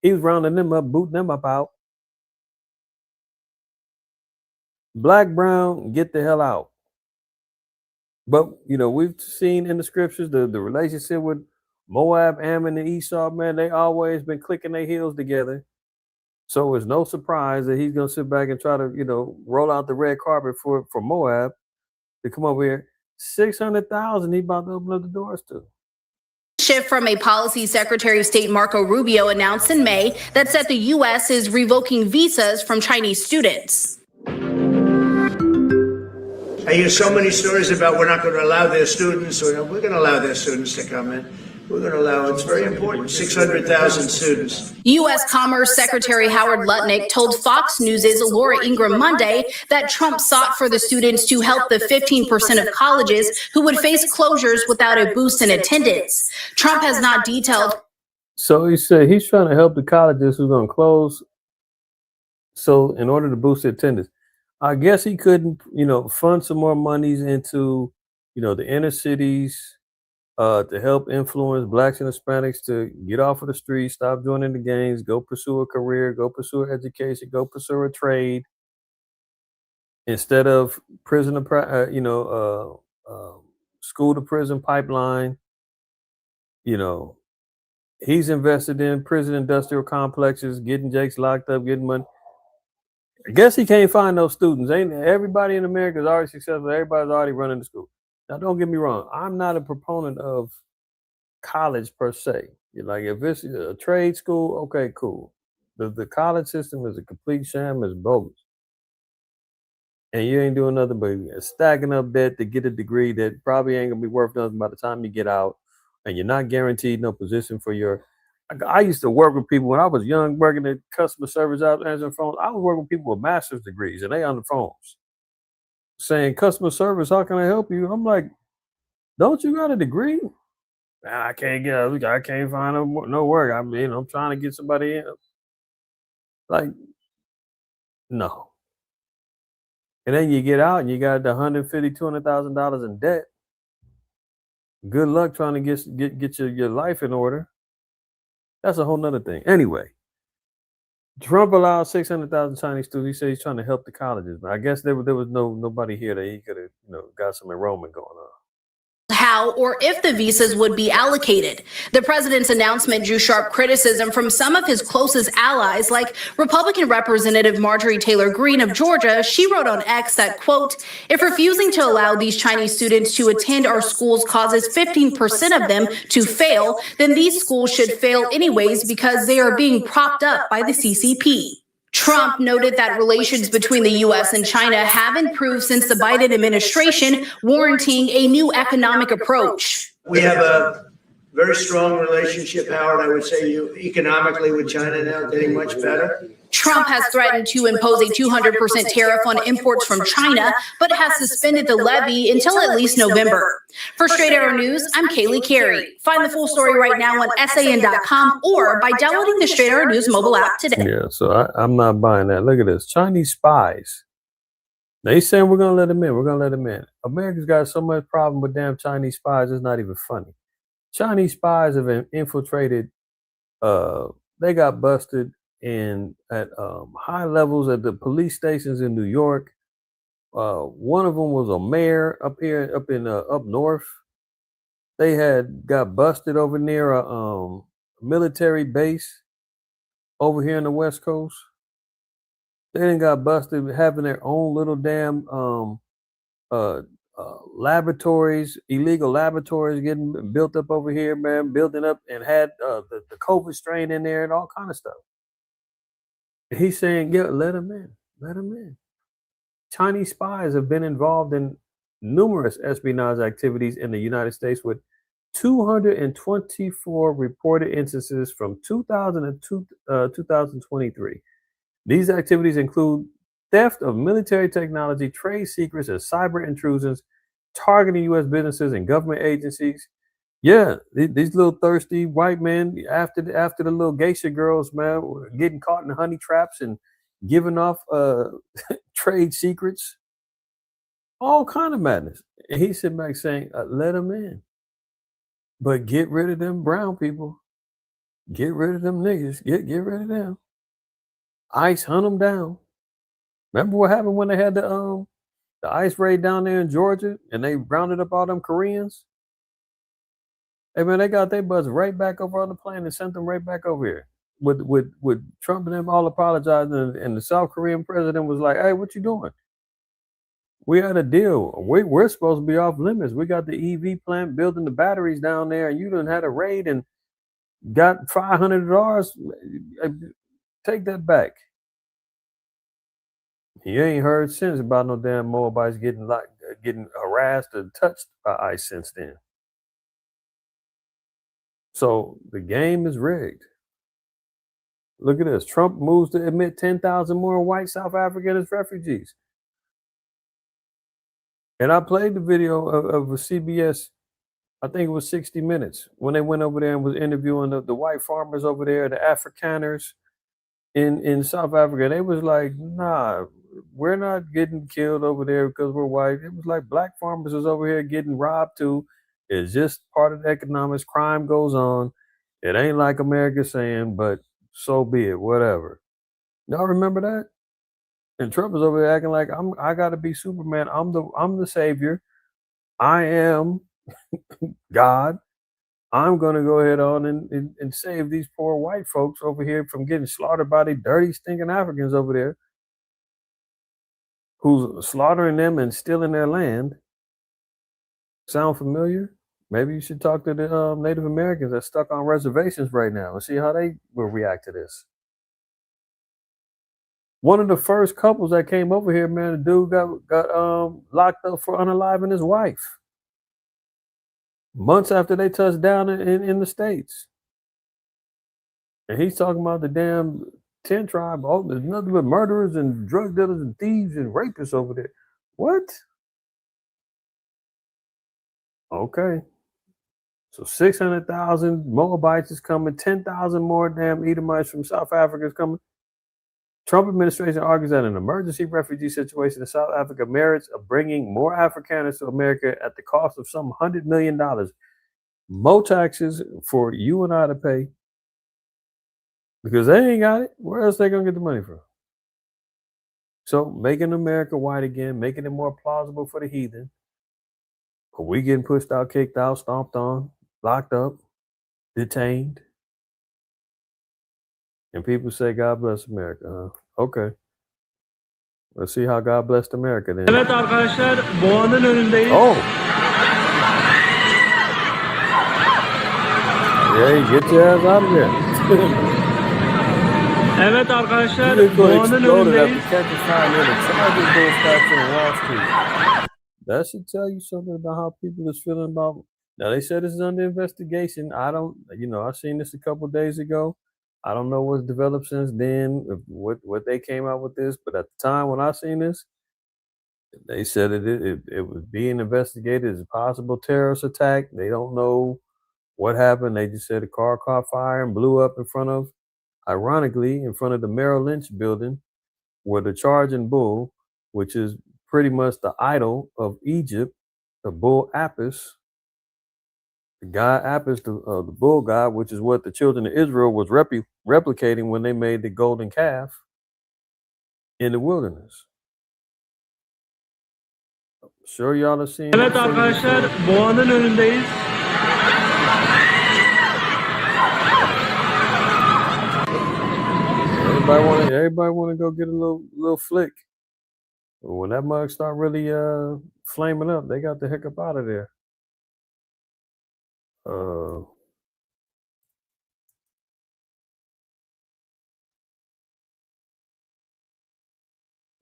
He was rounding them up, booting them up out. Black, brown, get the hell out. But, we've seen in the scriptures the relationship with Moab, Ammon, and Esau, man, they always been clicking their heels together. So it's no surprise that he's going to sit back and try to, roll out the red carpet for Moab to come over here. 600,000 he about to open up the doors to. Shift from a policy Secretary of State Marco Rubio announced in May that said the U.S. is revoking visas from Chinese students. I hear so many stories about we're not going to allow their students, or we're going to allow their students to come in. We're going to allow, it's very important, 600,000 students. U.S. Commerce Secretary Howard Lutnick told Fox News' Laura Ingraham Monday that Trump sought for the students to help the 15% of colleges who would face closures without a boost in attendance. Trump has not detailed. So he said he's trying to help the colleges who are going to close. So in order to boost the attendance, I guess he couldn't, fund some more monies into, the inner cities, to help influence blacks and Hispanics to get off of the streets, stop joining the gangs, go pursue a career, go pursue an education, go pursue a trade, instead of school to prison pipeline. He's invested in prison industrial complexes, getting Jakes locked up, getting money. I guess he can't find those students. Ain't everybody in America is already successful? Everybody's already running the school. Now, don't get me wrong. I'm not a proponent of college per se. Like, if it's a trade school, okay, cool. The college system is a complete sham, it's bogus. And you ain't doing nothing but stacking up debt to get a degree that probably ain't gonna be worth nothing by the time you get out, and you're not guaranteed no position for your. I used to work with people when I was young, working at customer service out answering phones. I was working with people with master's degrees, and they on the phones saying, "Customer service, how can I help you?" I'm like, "Don't you got a degree?" I can't find no work. I mean, I'm trying to get somebody in. Like, no. And then you get out and you got the $150,000, $200,000 in debt. Good luck trying to get your life in order. That's a whole nother thing. Anyway, Trump allowed 600,000 Chinese students. He said he's trying to help the colleges. But I guess there was nobody here that he could have got some enrollment going on. How or if the visas would be allocated. The president's announcement drew sharp criticism from some of his closest allies, like Republican Representative Marjorie Taylor Greene of Georgia. She wrote on X that, quote, if refusing to allow these Chinese students to attend our schools causes 15% of them to fail, then these schools should fail anyways because they are being propped up by the CCP. Trump noted that relations between the U.S. and China have improved since the Biden administration, warranting a new economic approach. We have a very strong relationship, Howard, I would say, economically with China now, getting much better. Trump has threatened to impose a 200% tariff on imports from China, but has suspended the levy until at least November. For Straight Arrow News, I'm Kaylee Carey. Find the full story right now on SAN.com or by downloading the Straight Arrow News mobile app today. Yeah, so I'm not buying that. Look at this. Chinese spies. They saying we're going to let them in. We're going to let them in. America's got so much problem with damn Chinese spies, it's not even funny. Chinese spies have infiltrated, they got busted at high levels at the police stations in New York. One of them was a mayor up north. They got busted over near a military base over here in the West Coast. They done got busted having their own little damn laboratories, illegal laboratories getting built up over here, man, building up, and had the COVID strain in there and all kind of stuff. He's saying, yeah, let them in. Let them in. Chinese spies have been involved in numerous espionage activities in the United States, with 224 reported instances from 2000 to 2023. These activities include theft of military technology, trade secrets, and cyber intrusions targeting U.S. businesses and government agencies. Yeah, these little thirsty white men, after the little geisha girls, man, were getting caught in honey traps and giving off trade secrets, all kind of madness. And he's sitting back saying, let them in. But get rid of them brown people. Get rid of them niggas. Get rid of them. ICE hunt them down. Remember what happened when they had the ICE raid down there in Georgia and they rounded up all them Koreans? Hey man, they got their butts right back over on the plane and sent them right back over here. With Trump and them all apologizing, and the South Korean president was like, hey, what you doing? We had a deal. We're supposed to be off limits. We got the EV plant building the batteries down there, and you done had a raid and got $500. Take that back. You ain't heard since about no damn Moabites getting harassed or touched by ICE since then. So the game is rigged. Look at this. Trump moves to admit 10,000 more white South Africans as refugees. And I played the video of a CBS, I think it was 60 Minutes, when they went over there and was interviewing the white farmers over there, the Afrikaners in South Africa. They was like, nah, we're not getting killed over there because we're white. It was like black farmers was over here getting robbed too. It's just part of the economics. Crime goes on. It ain't like America saying, but so be it, whatever. Y'all remember that? And Trump is over there acting like I gotta be Superman. I'm the savior. I am God. I'm gonna go ahead on and save these poor white folks over here from getting slaughtered by the dirty, stinking Africans over there, who's slaughtering them and stealing their land. Sound familiar? Maybe you should talk to the Native Americans that's stuck on reservations right now and see how they will react to this. One of the first couples that came over here, man, the dude got locked up for unaliving his wife months after they touched down in the States. And he's talking about the damn 10 tribe. Oh, there's nothing but murderers and drug dealers and thieves and rapists over there. What? Okay. So 600,000 Moabites is coming, 10,000 more damn Edomites from South Africa is coming. Trump administration argues that an emergency refugee situation in South Africa merits of bringing more Afrikaners to America at the cost of some $100 million. More taxes for you and I to pay because they ain't got it. Where else they gonna get the money from? So making America white again, making it more plausible for the heathen. But we getting pushed out, kicked out, stomped on, locked up, detained. And people say, God bless America. Okay. Let's see how God blessed America then. Evet arkadaşlar, Boğa'nın önündeyiz. Oh. Yeah, get your ass out of there. Evet arkadaşlar, You just Boğa'nın önündeyiz. That should tell you something about how people is feeling about. Now they said this is under investigation. I don't, I seen this a couple of days ago. I don't know what's developed since then, what they came out with this, but at the time when I seen this, they said it was being investigated as a possible terrorist attack. They don't know what happened. They just said a car caught fire and blew up ironically, in front of the Merrill Lynch building, where the charging bull, which is pretty much the idol of Egypt, the bull Apis, the god Apis, the bull god, which is what the children of Israel was replicating when they made the golden calf in the wilderness. Sure y'all have seen. Evet arkadaşlar, Boğa'nın önündeyiz. Everybody want to go get a little flick. When that mug start really flaming up, they got the heck up out of there.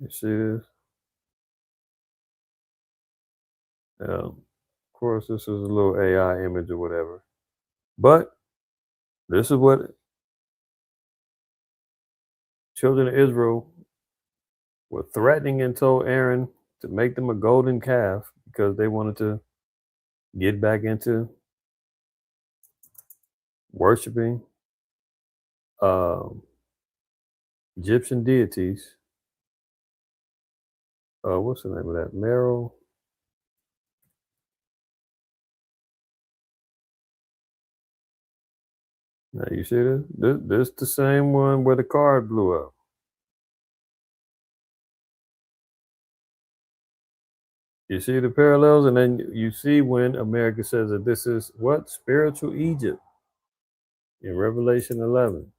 You see this? Of course, this is a little AI image or whatever. But this is what children of Israel were threatening and told Aaron to make them a golden calf because they wanted to get back into worshiping Egyptian deities. What's the name of that? Merrill. Now you see this? This the same one where the car blew up. You see the parallels, and then you see when America says that this is what? Spiritual Egypt in Revelation 11.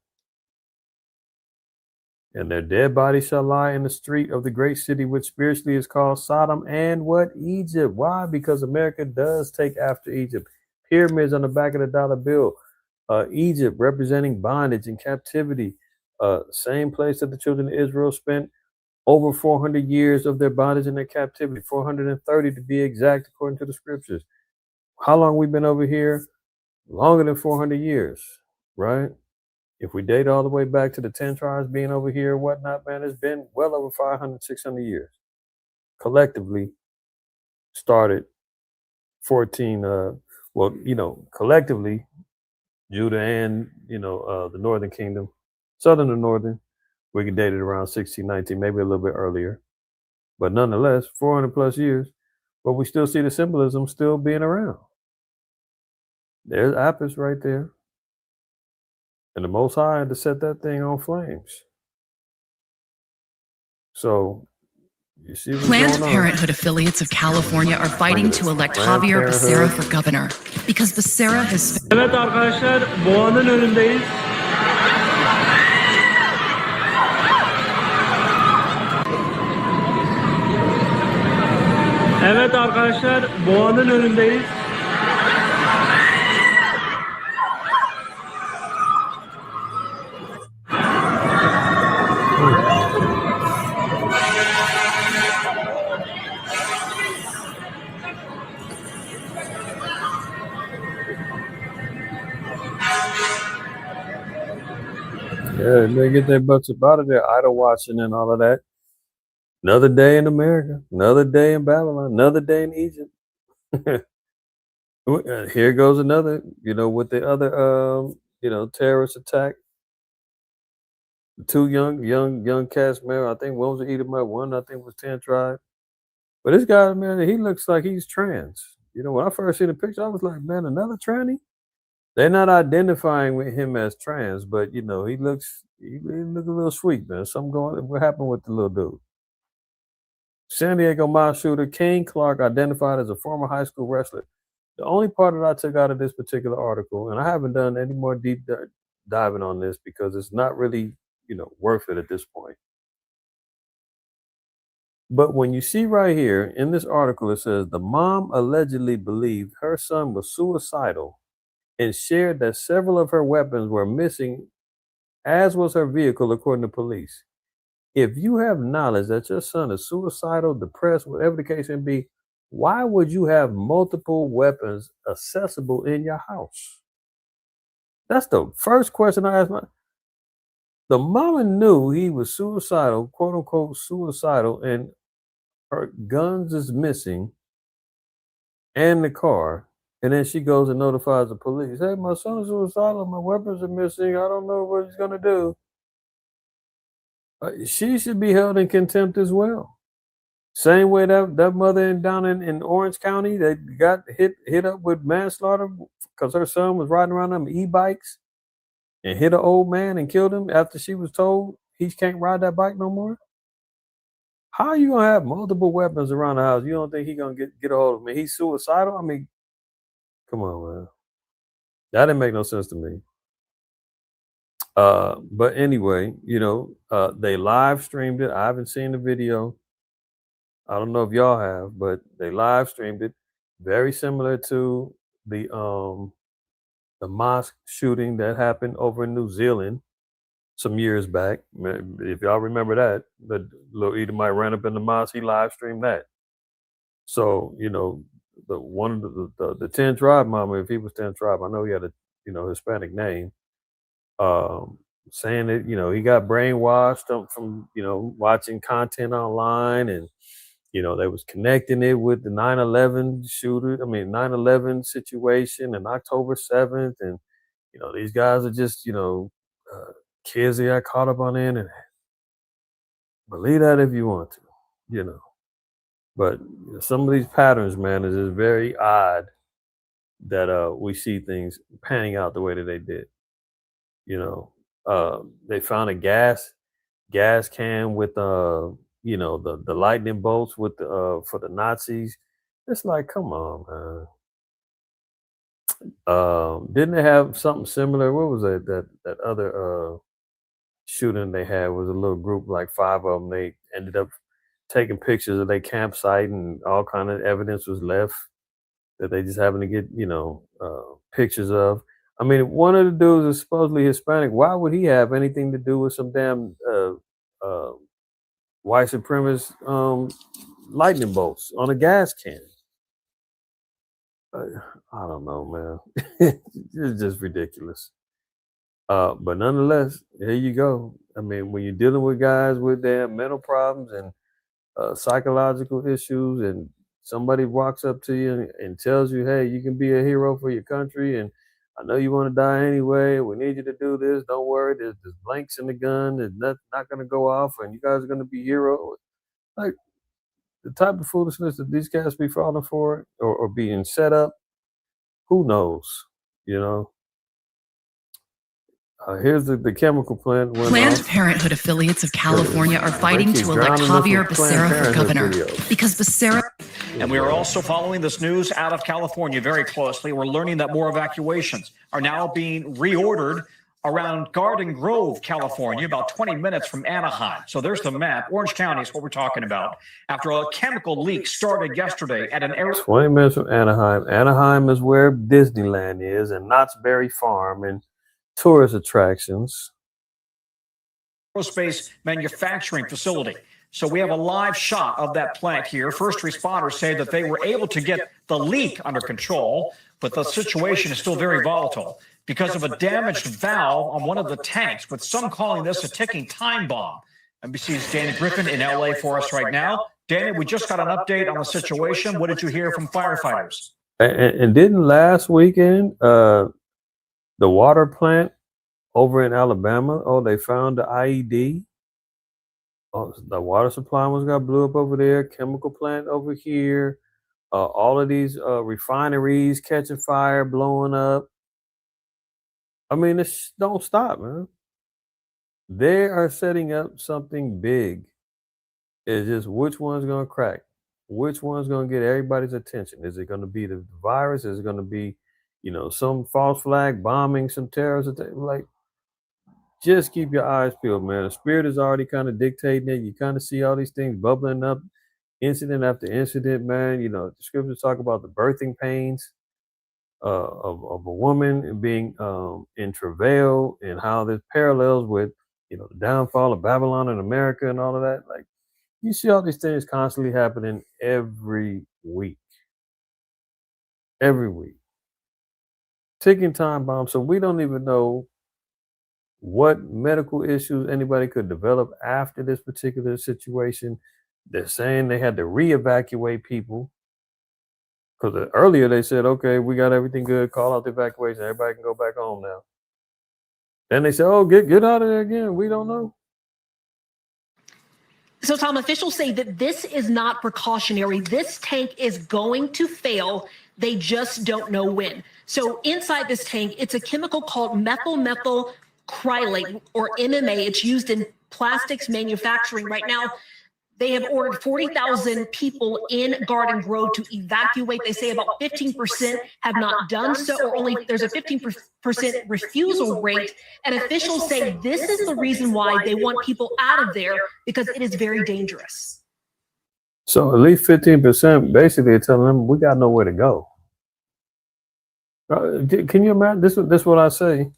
And their dead bodies shall lie in the street of the great city, which spiritually is called Sodom and what? Egypt. Why? Because America does take after Egypt. Pyramids on the back of the dollar bill. Egypt representing bondage and captivity. Same place that the children of Israel spent over 400 years of their bondage and their captivity. 430 to be exact, according to the scriptures. How long we been over here? Longer than 400 years, right? If we date all the way back to the 10 tribes being over here and whatnot, man, it's been well over 500, 600 years. Collectively started 14, collectively, Judah and, the northern kingdom, southern and northern, we could date it around 1619, maybe a little bit earlier. But nonetheless, 400 plus years, but we still see the symbolism still being around. There's Apis right there. And the Most High had to set that thing on flames. So, you see what's Planned going on. Parenthood affiliates of California are fighting to elect Javier Becerra for governor because Becerra has... Evet arkadaşlar, Boğa'nın önündeyiz. Evet arkadaşlar, Boğa'nın önündeyiz. Yeah, they get their butts up out of there, idol watching and all of that. Another day in America, another day in Babylon, another day in Egypt. Here goes another, with the other, terrorist attack. Two young cast member. I think one was an Edomite, one I think was 10 tribe. But this guy, man, he looks like he's trans. When I first seen the picture, I was like, man, another tranny? They're not identifying with him as trans, but he look a little sweet, man. What happened with the little dude? San Diego mob shooter Kane Clark identified as a former high school wrestler. The only part that I took out of this particular article, and I haven't done any more deep diving on this because it's not really, worth it at this point. But when you see right here in this article, it says the mom allegedly believed her son was suicidal and shared that several of her weapons were missing, as was her vehicle, according to police. If you have knowledge that your son is suicidal, depressed, whatever the case may be, why would you have multiple weapons accessible in your house? That's the first question I asked. The mama knew he was suicidal, quote unquote suicidal, and her guns is missing and the car. And then she goes and notifies the police. Hey, my son is suicidal. My weapons are missing. I don't know what he's going to do. She should be held in contempt as well. Same way that mother down in Orange County that got hit up with manslaughter because her son was riding around them e-bikes and hit an old man and killed him after she was told he can't ride that bike no more. How are you gonna have multiple weapons around the house? You don't think he's gonna get a hold of me? He's suicidal? I mean, come on, man. That didn't make no sense to me. But anyway, they live streamed it. I haven't seen the video. I don't know if y'all have, but they live streamed it. Very similar to the mosque shooting that happened over in New Zealand some years back. If y'all remember that, the little Edomite ran up in the mosque, he live streamed that. So, the one of the 10 tribe mama, if he was 10 tribe, I know he had a Hispanic name, saying that, he got brainwashed from, watching content online, and they was connecting it with the 9/11 9/11 situation and October 7th. And, these guys are just, kids that got caught up on the internet. Believe that if you want to, But some of these patterns, man, is just very odd that we see things panning out the way that they did. They found a gas can with the lightning bolts with for the Nazis. It's like, come on, man. Didn't they have something similar? What was it that other shooting they had was a little group, like 5 of them. They ended up taking pictures of their campsite, and all kind of evidence was left that they just happened to get pictures of. I mean, one of the dudes is supposedly Hispanic. Why would he have anything to do with some damn white supremacist lightning bolts on a gas can? I don't know, man. It's just ridiculous. But nonetheless, here you go. I mean, when you're dealing with guys with their mental problems and psychological issues, and somebody walks up to you and tells you, hey, you can be a hero for your country, and I know you want to die anyway, we need you to do this, don't worry, there's blanks in the gun, it's not going to go off, and you guys are going to be heroes. Like, the type of foolishness that these guys be falling for or being set up, who knows, Here's the chemical plant. Planned Parenthood affiliates of California are fighting to elect Javier Becerra for governor because Becerra. And we are also following this news out of California very closely. We're learning that more evacuations are now being reordered around Garden Grove, California, about 20 minutes from Anaheim. So there's the map. Orange County is what we're talking about. After a chemical leak started yesterday at an area. 20 minutes from Anaheim. Anaheim is where Disneyland is, and Knott's Berry Farm, and tourist attractions. Aerospace manufacturing facility. So we have a live shot of that plant here. First responders say that they were able to get the leak under control, but the situation is still very volatile because of a damaged valve on one of the tanks, with some calling this a ticking time bomb. NBC's Danny Griffin in LA for us right now. Danny, we just got an update on the situation. What did you hear from firefighters? And didn't last weekend the water plant over in Alabama, they found the IED. Oh, the water supply almost got blew up over there. Chemical plant over here. All of these refineries catching fire, blowing up. I mean, this don't stop, man. They are setting up something big. It's just which one's gonna crack, which one's gonna get everybody's attention. Is it gonna be the virus? Is it gonna be, some false flag bombing, some terrorist attack? Like, just keep your eyes peeled, man. The spirit is already kind of dictating it. You kind of see all these things bubbling up, incident after incident, man. The scriptures talk about the birthing pains of a woman being in travail, and how there's parallels with, the downfall of Babylon in America and all of that. Like, you see all these things constantly happening every week. Every week. Ticking time bomb. So we don't even know what medical issues anybody could develop after this particular situation. They're saying they had to re-evacuate people because earlier they said, okay, we got everything good, call out the evacuation, everybody can go back home now. Then they said, oh, get out of there again. We don't know. So, Tom, officials say that this is not precautionary. This tank is going to fail. They just don't know when. So inside this tank, it's a chemical called methyl crylate, or MMA. It's used in plastics manufacturing. Right now, they have ordered 40,000 people in Garden Grove to evacuate. They say about 15% have not done so, or only there's a 15% refusal rate. And officials say this is the reason why they want people out of there, because it is very dangerous. So at least 15% basically telling them we got nowhere to go. Can you imagine? This is what I say.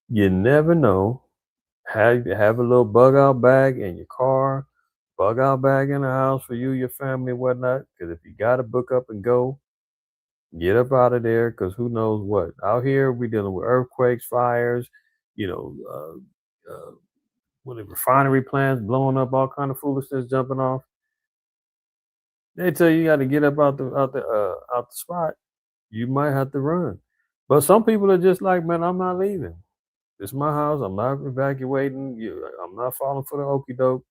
You never know. Have a little bug out bag in your car, bug out bag in the house for you, your family, whatnot. Because if you got to book up and go, get up out of there. Because who knows what out here we dealing with earthquakes, fires, what the refinery plants blowing up, all kind of foolishness jumping off. They tell you got to get up out the spot. You might have to run. But some people are just like, man, I'm not leaving. It's my house. I'm not evacuating. I'm not falling for the okie doke.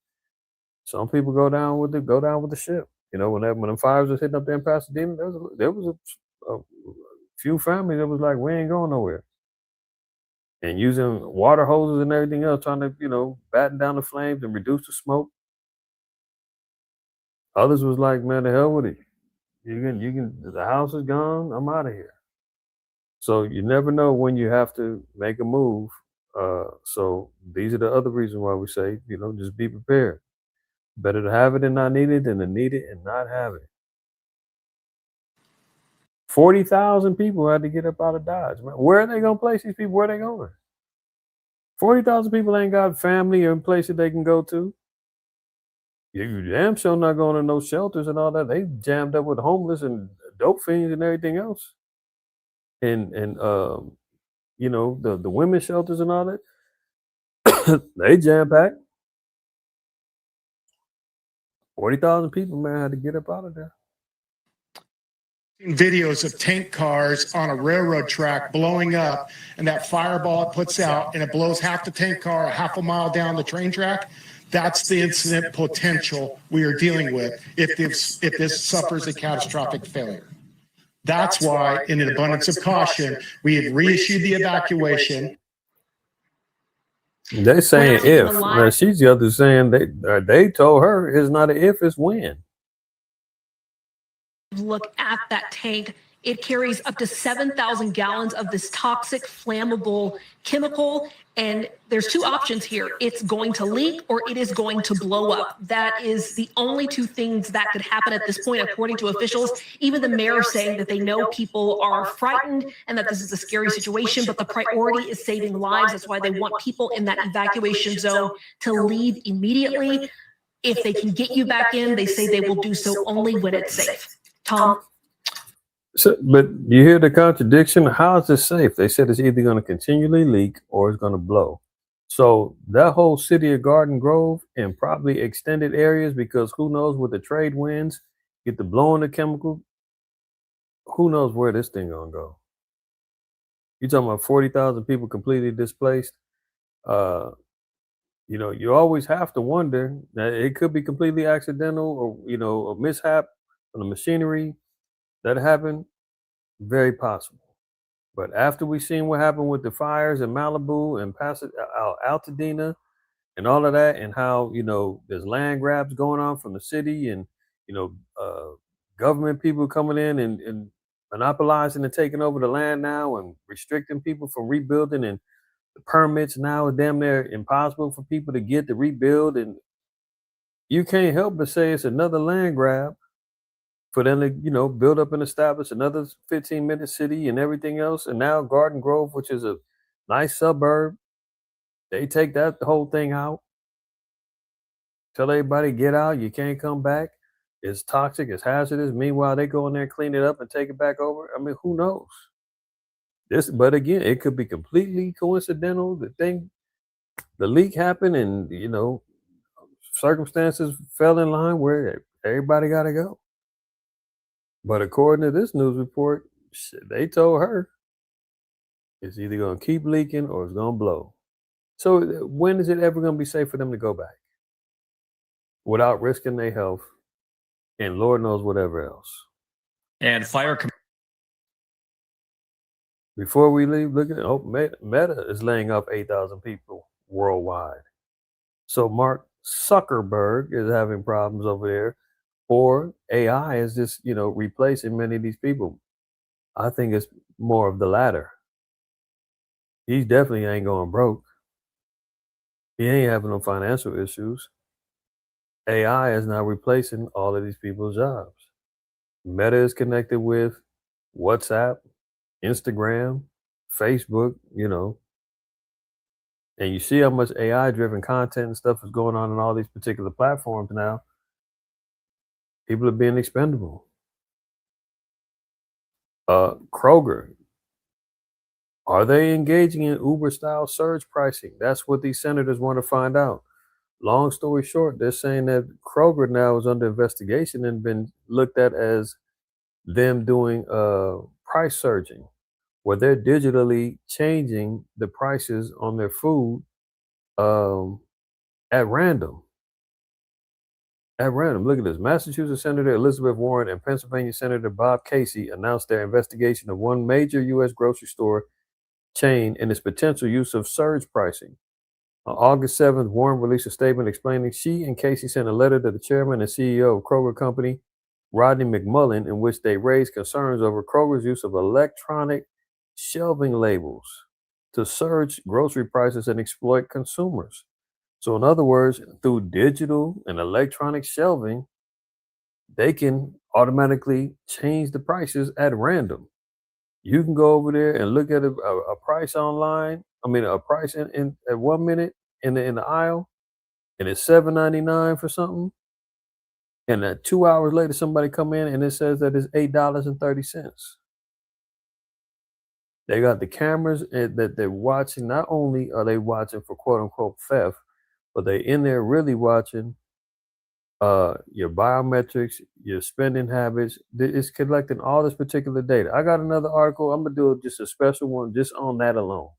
Some people go down with the ship. When the fires was hitting up there in Pasadena, there was a few families that was like, we ain't going nowhere, and using water hoses and everything else, trying to batten down the flames and reduce the smoke. Others was like, man, the hell with it. You can. The house is gone. I'm out of here. So you never know when you have to make a move. So these are the other reasons why we say, just be prepared. Better to have it and not need it than to need it and not have it. 40,000 people had to get up out of Dodge. Where are they going to place these people? Where are they going? 40,000 people ain't got family or places they can go to. You damn sure not going to no shelters and all that. They jammed up with homeless and dope fiends and everything else. And the women's shelters and all that, they jam packed. 40,000 people, man, had to get up out of there. Videos of tank cars on a railroad track blowing up, and that fireball it puts out, and it blows half the tank car half a mile down the train track. That's the incident potential we are dealing with if this suffers a catastrophic failure. That's why, in an abundance of caution, we have reissued the evacuation. They're saying if. Now, she's the other saying they told her it's not an if, it's when. Look at that tank. It carries up to 7,000 gallons of this toxic, flammable chemical. And there's two options here. It's going to leak or it is going to blow up. That is the only two things that could happen at this point, according to officials. Even the mayor saying that they know people are frightened and that this is a scary situation, but the priority is saving lives. That's why they want people in that evacuation zone to leave immediately. If they can get you back in, they say they will do so only when it's safe. Tom? So, but you hear the contradiction. How is this safe? They said it's either going to continually leak or it's going to blow. So that whole city of Garden Grove and probably extended areas, because who knows with the trade winds, get the blowing the chemical. who knows where this thing gonna go? You talking about 40,000 people completely displaced? Uh, you always have to wonder that it could be completely accidental or, a mishap on the machinery that happened. Very possible. But after we seen what happened with the fires in Malibu and Altadena and all of that, and how, there's land grabs going on from the city and, government people coming in and monopolizing and taking over the land now and restricting people from rebuilding, and the permits now are damn near impossible for people to get to rebuild. And you can't help but say it's another land grab for them to, build up and establish another 15-minute city and everything else. And now Garden Grove, which is a nice suburb, they take that whole thing out. Tell everybody, get out, you can't come back. It's toxic, it's hazardous. Meanwhile, they go in there, clean it up, and take it back over. I mean, who knows? But again, it could be completely coincidental. The leak happened, and circumstances fell in line where everybody got to go. But according to this news report, they told her it's either going to keep leaking or it's going to blow. So when is it ever going to be safe for them to go back without risking their health and Lord knows whatever else? And fire. Before we leave, look at it. Meta is laying off 8,000 people worldwide. So Mark Zuckerberg is having problems over there, or AI is just, replacing many of these people. I think it's more of the latter. He definitely ain't going broke. He ain't having no financial issues. AI is now replacing all of these people's jobs. Meta is connected with WhatsApp, Instagram, Facebook, and you see how much AI-driven content and stuff is going on all these particular platforms now. People are being expendable. Kroger, are they engaging in Uber-style surge pricing? That's what these senators want to find out. Long story short, they're saying that Kroger now is under investigation and been looked at as them doing price surging, where they're digitally changing the prices on their food at random. At random. Look at this. Massachusetts Senator Elizabeth Warren and Pennsylvania Senator Bob Casey announced their investigation of one major U.S. grocery store chain and its potential use of surge pricing. On August 7th, Warren released a statement explaining she and Casey sent a letter to the chairman and CEO of Kroger Company, Rodney McMullen, in which they raised concerns over Kroger's use of electronic shelving labels to surge grocery prices and exploit consumers. So in other words, through digital and electronic shelving, they can automatically change the prices at random. You can go over there and look at a price online. A price in at 1 minute in the aisle, and it's $7.99 for something. And then 2 hours later, somebody come in and it says that it's $8.30. They got the cameras that they're watching. Not only are they watching for quote unquote theft, but they in there really watching your biometrics, your spending habits. It's collecting all this particular data. I got another article. I'm gonna do just a special one just on that alone.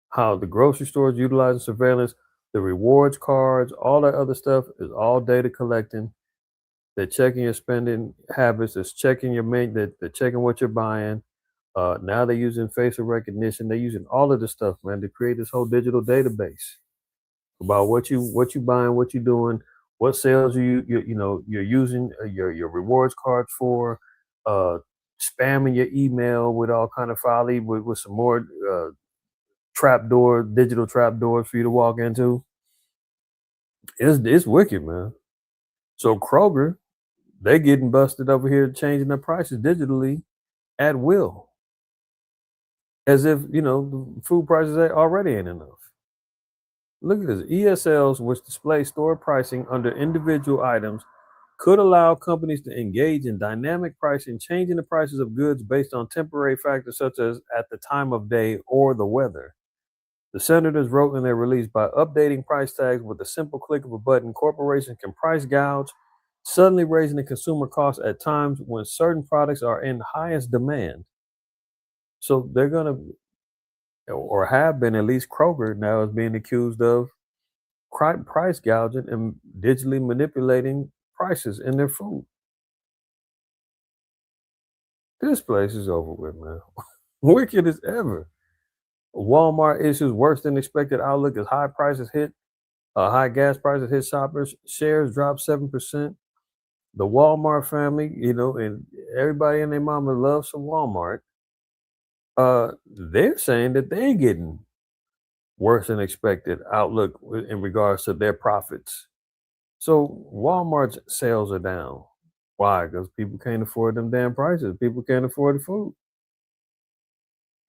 How the grocery stores utilizing surveillance, the rewards cards, all that other stuff is all data collecting. They're checking your spending habits. It's checking your they're checking what you're buying. Now they're using facial recognition. They're using all of this stuff, man, to create this whole digital database about what you buying, what you doing, what sales you're using your rewards cards for, spamming your email with all kind of folly with some more digital trap doors for you to walk into. It's wicked, man. So Kroger, they getting busted over here changing their prices digitally at will, as if the food prices already ain't enough. Look at this. ESLs, which display store pricing under individual items, could allow companies to engage in dynamic pricing, changing the prices of goods based on temporary factors such as at the time of day or the weather. The senators wrote in their release, by updating price tags with a simple click of a button, corporations can price gouge suddenly raising the consumer costs at times when certain products are in highest demand. So they're going to, or have been, at least Kroger now is being accused of price gouging and digitally manipulating prices in their food. This place is over with, man. Wicked as ever. Walmart issues worse than expected outlook as high gas prices hit shoppers. Shares dropped 7%. The Walmart family, and everybody and their mama loves some Walmart. They're saying that they're getting worse than expected outlook in regards to their profits. So Walmart's sales are down. Why? Because people can't afford them damn prices. People can't afford the food.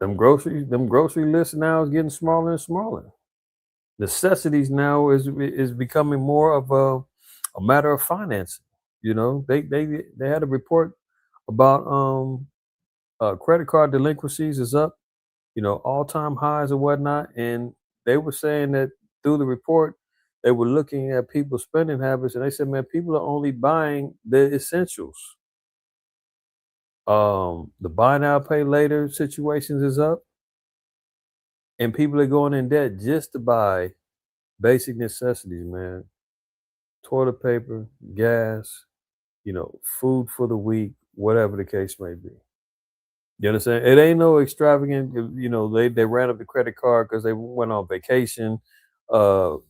Them grocery lists now is getting smaller and smaller. Necessities now is becoming more of a matter of financing. They had a report about credit card delinquencies is up, all-time highs and whatnot, and they were saying that through the report they were looking at people's spending habits, and they said, man, people are only buying the essentials. The buy now pay later situations is up, and people are going in debt just to buy basic necessities, man. Toilet paper, gas, food for the week, whatever the case may be. You understand? It ain't no extravagant, they ran up the credit card because they went on vacation,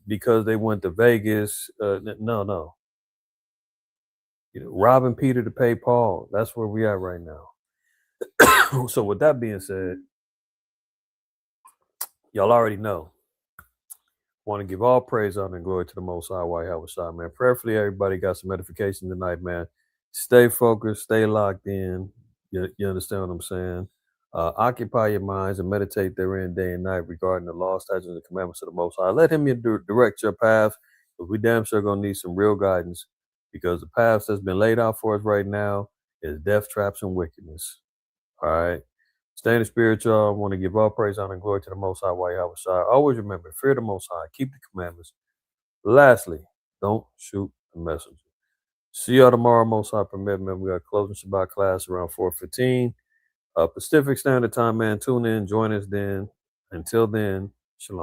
because they went to Vegas. No. Robbing Peter to pay Paul. That's where we are right now. So with that being said, y'all already know. Want to give all praise, honor, and glory to the Most High, IQAhmath, man. Prayerfully, everybody got some edification tonight, man. Stay focused, stay locked in. You understand what I'm saying? Occupy your minds and meditate therein day and night regarding the law, statutes, and the commandments of the Most High. Let Him direct your path. But we damn sure gonna need some real guidance, because the path that's been laid out for us right now is death, traps, and wickedness. All right. Stay in the spirit, y'all. I want to give all praise, honor, and glory to the Most High, IQAhmath. Always remember, fear the Most High, keep the commandments. Lastly, don't shoot the messenger. See y'all tomorrow, Most High permit, man. We got closing Shabbat class around 4:15. Pacific Standard Time, man. Tune in, join us then. Until then,